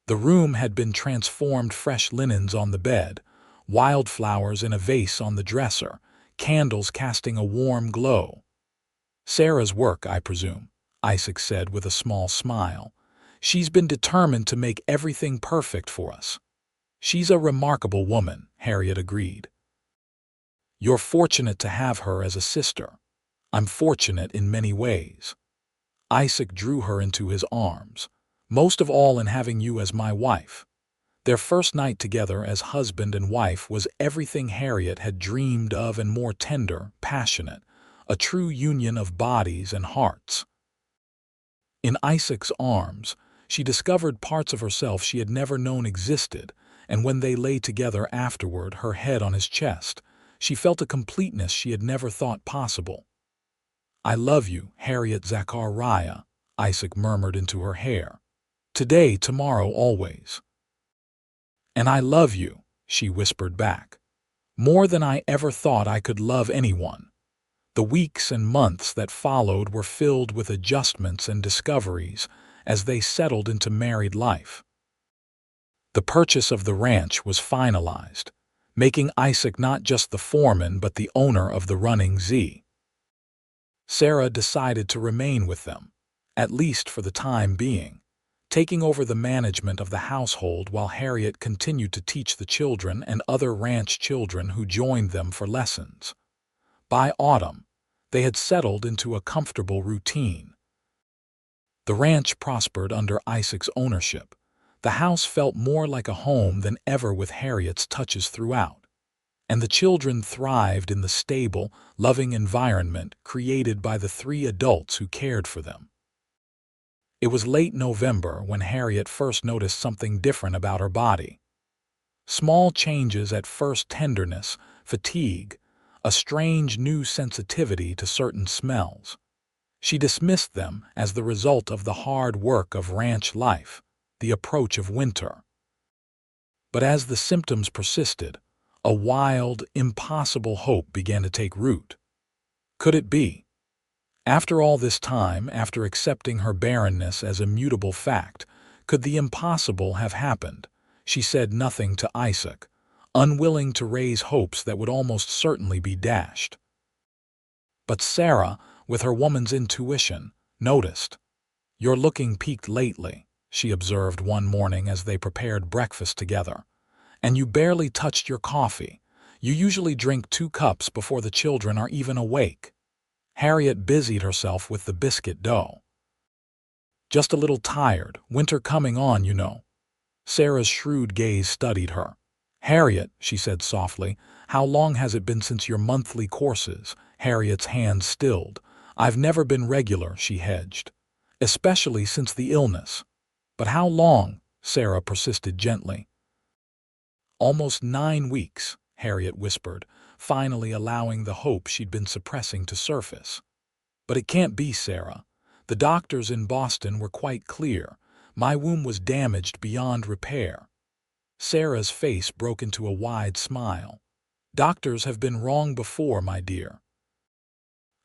The room had been transformed, fresh linens on the bed, wildflowers in a vase on the dresser, candles casting a warm glow. "Sarah's work, I presume," Isaac said with a small smile. "She's been determined to make everything perfect for us." "She's a remarkable woman," Harriet agreed. "You're fortunate to have her as a sister. I'm fortunate in many ways." Isaac drew her into his arms, "most of all in having you as my wife." Their first night together as husband and wife was everything Harriet had dreamed of and more tender, passionate, a true union of bodies and hearts. In Isaac's arms, she discovered parts of herself she had never known existed, and when they lay together afterward, her head on his chest, she felt a completeness she had never thought possible. "I love you, Harriet Zachariah," Isaac murmured into her hair. "Today, tomorrow, always." "And I love you," she whispered back. "More than I ever thought I could love anyone." The weeks and months that followed were filled with adjustments and discoveries as they settled into married life. The purchase of the ranch was finalized, making Isaac not just the foreman but the owner of the running Z. Sarah decided to remain with them, at least for the time being, taking over the management of the household while Harriet continued to teach the children and other ranch children who joined them for lessons. By autumn, they had settled into a comfortable routine. The ranch prospered under Isaac's ownership. The house felt more like a home than ever with Harriet's touches throughout, and the children thrived in the stable, loving environment created by the three adults who cared for them. It was late November when Harriet first noticed something different about her body. Small changes at first: tenderness, fatigue, a strange new sensitivity to certain smells. She dismissed them as the result of the hard work of ranch life, the approach of winter. But as the symptoms persisted, a wild, impossible hope began to take root. Could it be? After all this time, after accepting her barrenness as a mutable fact, could the impossible have happened? She said nothing to Isaac, unwilling to raise hopes that would almost certainly be dashed. But Sarah, with her woman's intuition, noticed. "You're looking peaked lately," she observed one morning as they prepared breakfast together. "And you barely touched your coffee. You usually drink 2 cups before the children are even awake." Harriet busied herself with the biscuit dough. "Just a little tired. Winter coming on, you know." Sarah's shrewd gaze studied her. "Harriet," she said softly, "how long has it been since your monthly courses?" Harriet's hand stilled. "I've never been regular," she hedged. "Especially since the illness." "But how long?" Sarah persisted gently. "Almost 9 weeks," Harriet whispered, finally allowing the hope she'd been suppressing to surface. "But it can't be, Sarah. The doctors in Boston were quite clear. My womb was damaged beyond repair." Sarah's face broke into a wide smile. "Doctors have been wrong before, my dear.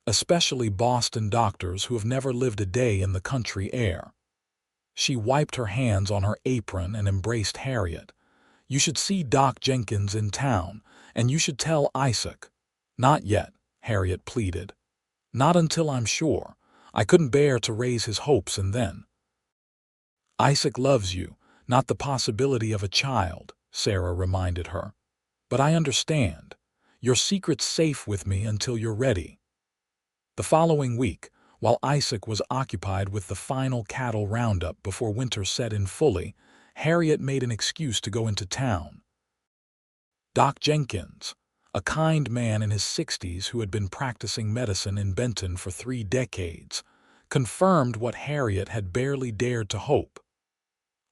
Especially Boston doctors who have never lived a day in the country air." She wiped her hands on her apron and embraced Harriet. "You should see Doc Jenkins in town, and you should tell Isaac." "Not yet," Harriet pleaded. "Not until I'm sure. I couldn't bear to raise his hopes and then—" "Isaac loves you, not the possibility of a child," Sarah reminded her. "But I understand. Your secret's safe with me until you're ready." The following week, while Isaac was occupied with the final cattle roundup before winter set in fully, Harriet made an excuse to go into town. Doc Jenkins, a kind man in his 60s who had been practicing medicine in Benton for 3 decades, confirmed what Harriet had barely dared to hope.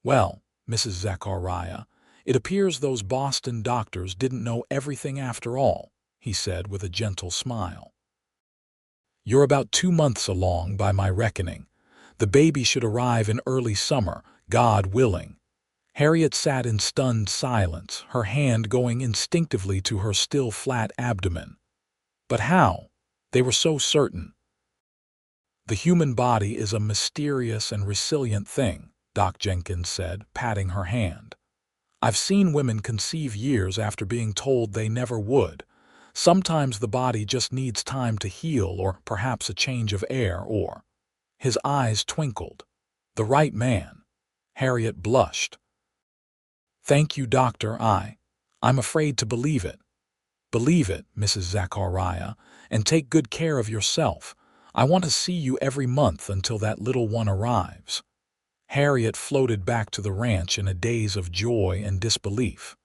"Well, Mrs. Zachariah, it appears those Boston doctors didn't know everything after all," he said with a gentle smile. "You're about 2 months along by my reckoning. The baby should arrive in early summer, God willing." Harriet sat in stunned silence, her hand going instinctively to her still flat abdomen. But how? They were so certain. "The human body is a mysterious and resilient thing," Doc Jenkins said, patting her hand. "I've seen women conceive years after being told they never would. Sometimes the body just needs time to heal, or perhaps a change of air, or—" His eyes twinkled. "The right man." Harriet blushed. "Thank you, Doctor. I'm afraid to believe it." "Believe it, Mrs. Zachariah, and take good care of yourself. I want to see you every month until that little one arrives." Harriet floated back to the ranch in a daze of joy and disbelief.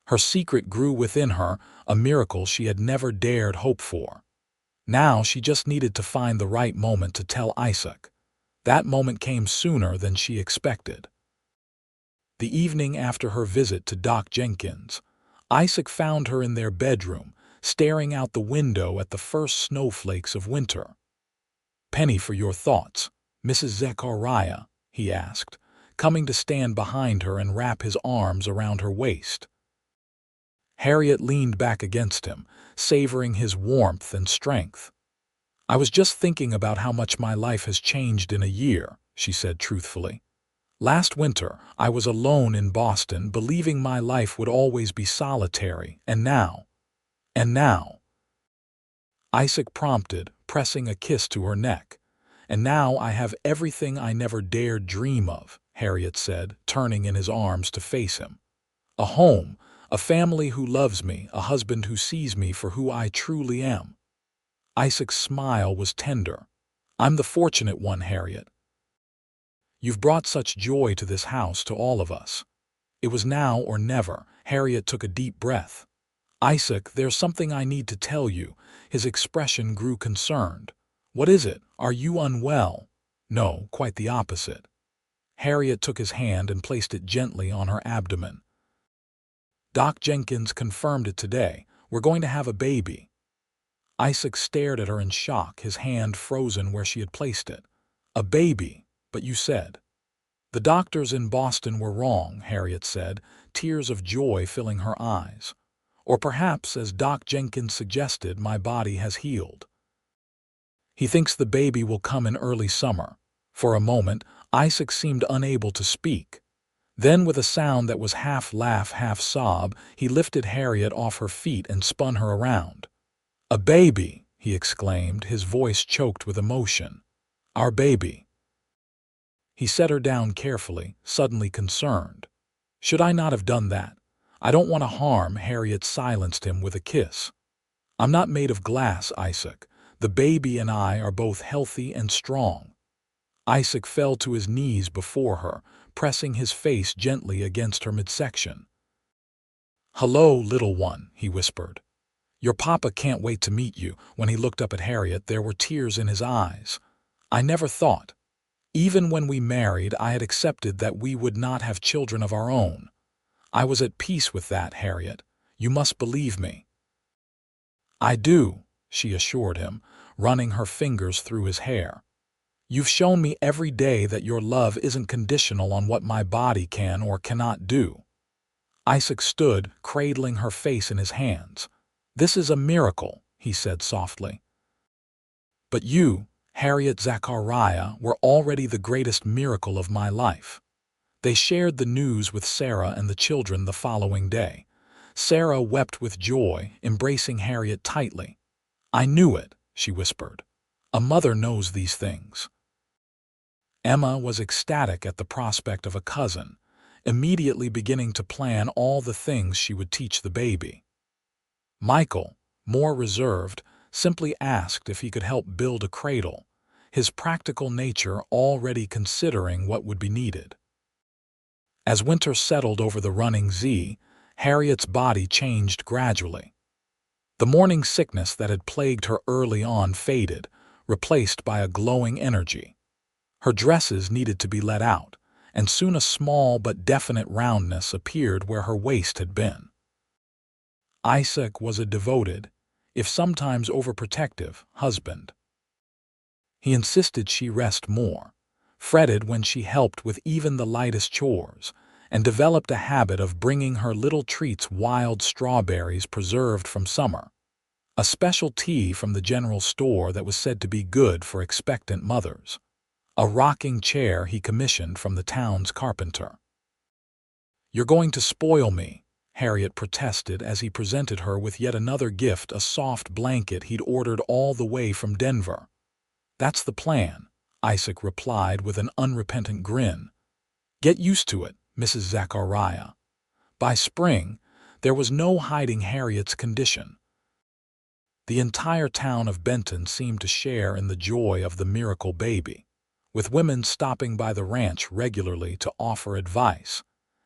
Her secret grew within her, a miracle she had never dared hope for. Now she just needed to find the right moment to tell Isaac. That moment came sooner than she expected. The evening after her visit to Doc Jenkins, Isaac found her in their bedroom, staring out the window at the first snowflakes of winter. "Penny for your thoughts, Mrs. Zachariah," he asked, coming to stand behind her and wrap his arms around her waist. Harriet leaned back against him, savoring his warmth and strength. "I was just thinking about how much my life has changed in a year," she said truthfully. "Last winter, I was alone in Boston, believing my life would always be solitary, and now—" Isaac prompted, pressing a kiss to her neck. "And now I have everything I never dared dream of," Harriet said, turning in his arms to face him. "A home, a family who loves me, a husband who sees me for who I truly am." Isaac's smile was tender. "I'm the fortunate one, Harriet. You've brought such joy to this house, to all of us." It was now or never. Harriet took a deep breath. "Isaac, there's something I need to tell you." His expression grew concerned. "What is it? Are you unwell?" "No, quite the opposite." Harriet took his hand and placed it gently on her abdomen. "Doc Jenkins confirmed it today. We're going to have a baby." Isaac stared at her in shock, his hand frozen where she had placed it. "A baby? But you said—" "The doctors in Boston were wrong," Harriet said, tears of joy filling her eyes. "Or perhaps, as Doc Jenkins suggested, my body has healed. He thinks the baby will come in early summer." For a moment, Isaac seemed unable to speak. Then, with a sound that was half laugh, half sob, he lifted Harriet off her feet and spun her around. "A baby! he exclaimed, his voice choked with emotion. "Our baby." He set her down carefully, suddenly concerned. "Should I not have done that? I don't want to harm," Harriet silenced him with a kiss. "I'm not made of glass, Isaac. The baby and I are both healthy and strong." Isaac fell to his knees before her, pressing his face gently against her midsection. "Hello, little one," he whispered. "Your papa can't wait to meet you." When he looked up at Harriet, there were tears in his eyes. "I never thought. Even when we married, I had accepted that we would not have children of our own. I was at peace with that, Harriet. You must believe me." "I do," she assured him, running her fingers through his hair. "You've shown me every day that your love isn't conditional on what my body can or cannot do." Isaac stood, cradling her face in his hands. "This is a miracle," he said softly. "But you, Harriet Zachariah, were already the greatest miracle of my life." They shared the news with Sarah and the children the following day. Sarah wept with joy, embracing Harriet tightly. "I knew it," she whispered. "A mother knows these things." Emma was ecstatic at the prospect of a cousin, immediately beginning to plan all the things she would teach the baby. Michael, more reserved, simply asked if he could help build a cradle, his practical nature already considering what would be needed. As winter settled over the running Z, Harriet's body changed gradually. The morning sickness that had plagued her early on faded, replaced by a glowing energy. Her dresses needed to be let out, and soon a small but definite roundness appeared where her waist had been. Isaac was a devoted, if sometimes overprotective, husband. He insisted she rest more, fretted when she helped with even the lightest chores, and developed a habit of bringing her little treats, wild strawberries preserved from summer, a special tea from the general store that was said to be good for expectant mothers, a rocking chair he commissioned from the town's carpenter. "You're going to spoil me," Harriet protested as he presented her with yet another gift, a soft blanket he'd ordered all the way from Denver. "That's the plan," Isaac replied with an unrepentant grin. "Get used to it, Mrs. Zachariah." By spring, there was no hiding Harriet's condition. The entire town of Benton seemed to share in the joy of the miracle baby, with women stopping by the ranch regularly to offer advice,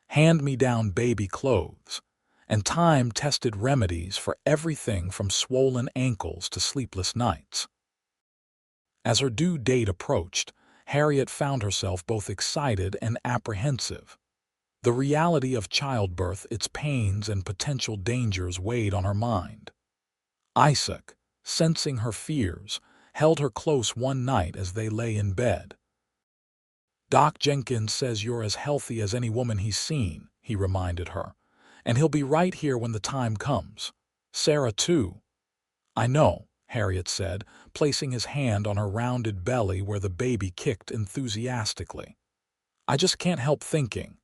hand-me-down baby clothes, and time-tested remedies for everything from swollen ankles to sleepless nights. As her due date approached, Harriet found herself both excited and apprehensive. The reality of childbirth, its pains and potential dangers weighed on her mind. Isaac, sensing her fears, held her close one night as they lay in bed. "Doc Jenkins says you're as healthy as any woman he's seen," he reminded her, "and he'll be right here when the time comes. Sarah, too." "I know," Harriet said, placing his hand on her rounded belly where the baby kicked enthusiastically. "I just can't help thinking.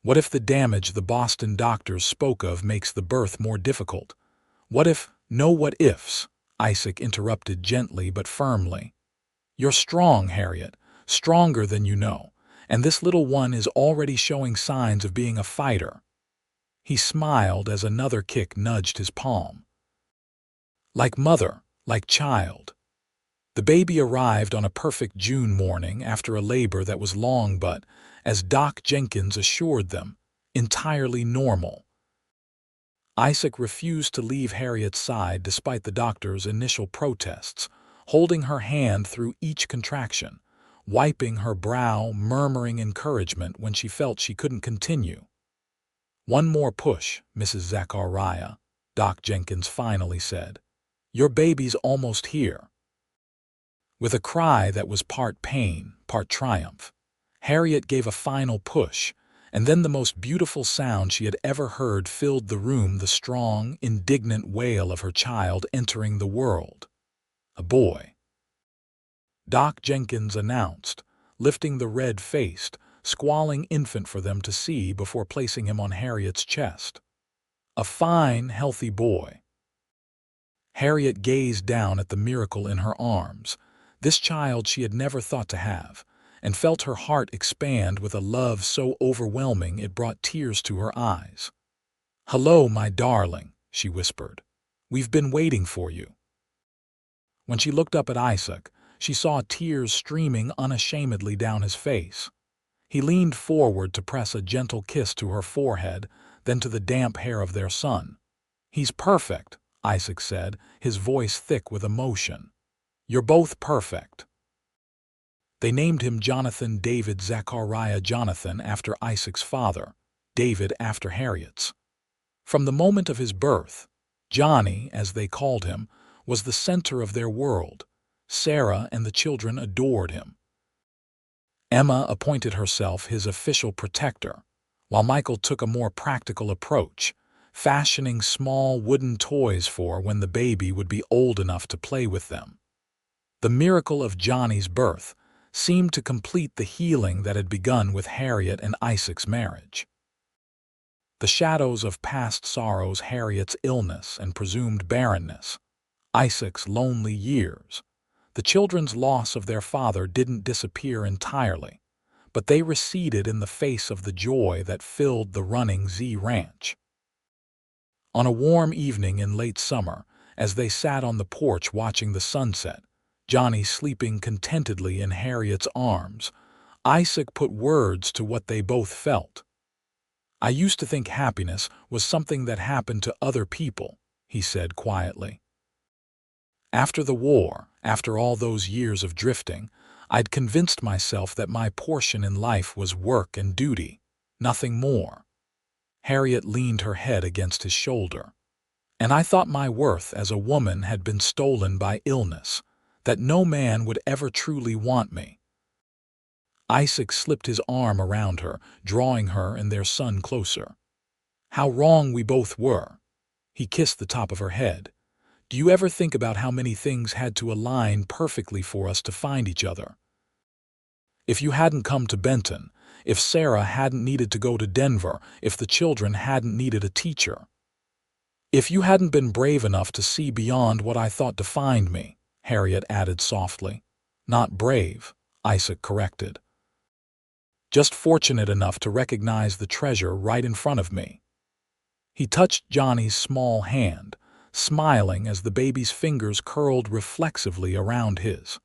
What if the damage the Boston doctors spoke of makes the birth more difficult? What if—" "No what ifs," Isaac interrupted gently but firmly. "You're strong, Harriet, stronger than you know, and this little one is already showing signs of being a fighter." He smiled as another kick nudged his palm. "Like mother, like child." The baby arrived on a perfect June morning after a labor that was long but, as Doc Jenkins assured them, entirely normal. Isaac refused to leave Harriet's side despite the doctor's initial protests, holding her hand through each contraction, wiping her brow, murmuring encouragement when she felt she couldn't continue. "One more push, Mrs. Zachariah," Doc Jenkins finally said. "Your baby's almost here." With a cry that was part pain, part triumph, Harriet gave a final push, and then the most beautiful sound she had ever heard filled the room, the strong, indignant wail of her child entering the world. "A boy," Doc Jenkins announced, lifting the red-faced, squalling infant for them to see before placing him on Harriet's chest. "A fine, healthy boy." Harriet gazed down at the miracle in her arms, this child she had never thought to have, and felt her heart expand with a love so overwhelming it brought tears to her eyes. "Hello, my darling," she whispered. "We've been waiting for you." When she looked up at Isaac, she saw tears streaming unashamedly down his face. He leaned forward to press a gentle kiss to her forehead, then to the damp hair of their son. "He's perfect," Isaac said, his voice thick with emotion. "You're both perfect." They named him Jonathan David Zachariah, Jonathan after Isaac's father, David after Harriet's. From the moment of his birth, Johnny, as they called him, was the center of their world. Sarah and the children adored him. Emma appointed herself his official protector, while Michael took a more practical approach, fashioning small wooden toys for when the baby would be old enough to play with them. The miracle of Johnny's birth seemed to complete the healing that had begun with Harriet and Isaac's marriage. The shadows of past sorrows, Harriet's illness and presumed barrenness, Isaac's lonely years, the children's loss of their father didn't disappear entirely, but they receded in the face of the joy that filled the Running Z Ranch. On a warm evening in late summer, as they sat on the porch watching the sunset, Johnny sleeping contentedly in Harriet's arms, Isaac put words to what they both felt. "I used to think happiness was something that happened to other people," he said quietly. "After the war, after all those years of drifting, I'd convinced myself that my portion in life was work and duty, nothing more." Harriet leaned her head against his shoulder. "And I thought my worth as a woman had been stolen by illness, that no man would ever truly want me." Isaac slipped his arm around her, drawing her and their son closer. "How wrong we both were." He kissed the top of her head. "Do you ever think about how many things had to align perfectly for us to find each other? If you hadn't come to Benton, if Sarah hadn't needed to go to Denver, if the children hadn't needed a teacher. If you hadn't been brave enough to see beyond what I thought defined me," Harriet added softly. "Not brave," Isaac corrected. "Just fortunate enough to recognize the treasure right in front of me." He touched Johnny's small hand, smiling as the baby's fingers curled reflexively around his.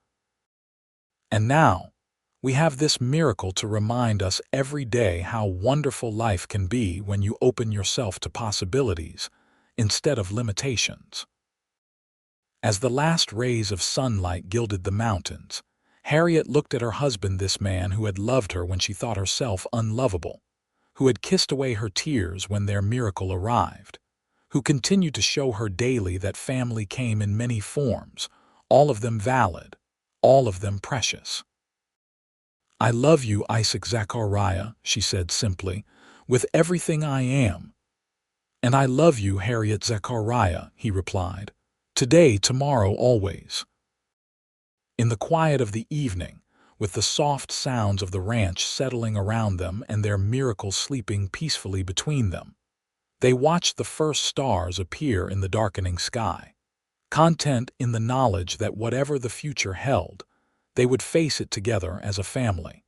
"And now, we have this miracle to remind us every day how wonderful life can be when you open yourself to possibilities instead of limitations." As the last rays of sunlight gilded the mountains, Harriet looked at her husband, this man who had loved her when she thought herself unlovable, who had kissed away her tears when their miracle arrived, who continued to show her daily that family came in many forms, all of them valid, all of them precious. "I love you, Isaac Zachariah," she said simply, "with everything I am." "And I love you, Harriet Zachariah," he replied. "Today, tomorrow, always." In the quiet of the evening, with the soft sounds of the ranch settling around them and their miracle sleeping peacefully between them, they watched the first stars appear in the darkening sky, content in the knowledge that whatever the future held, they would face it together as a family.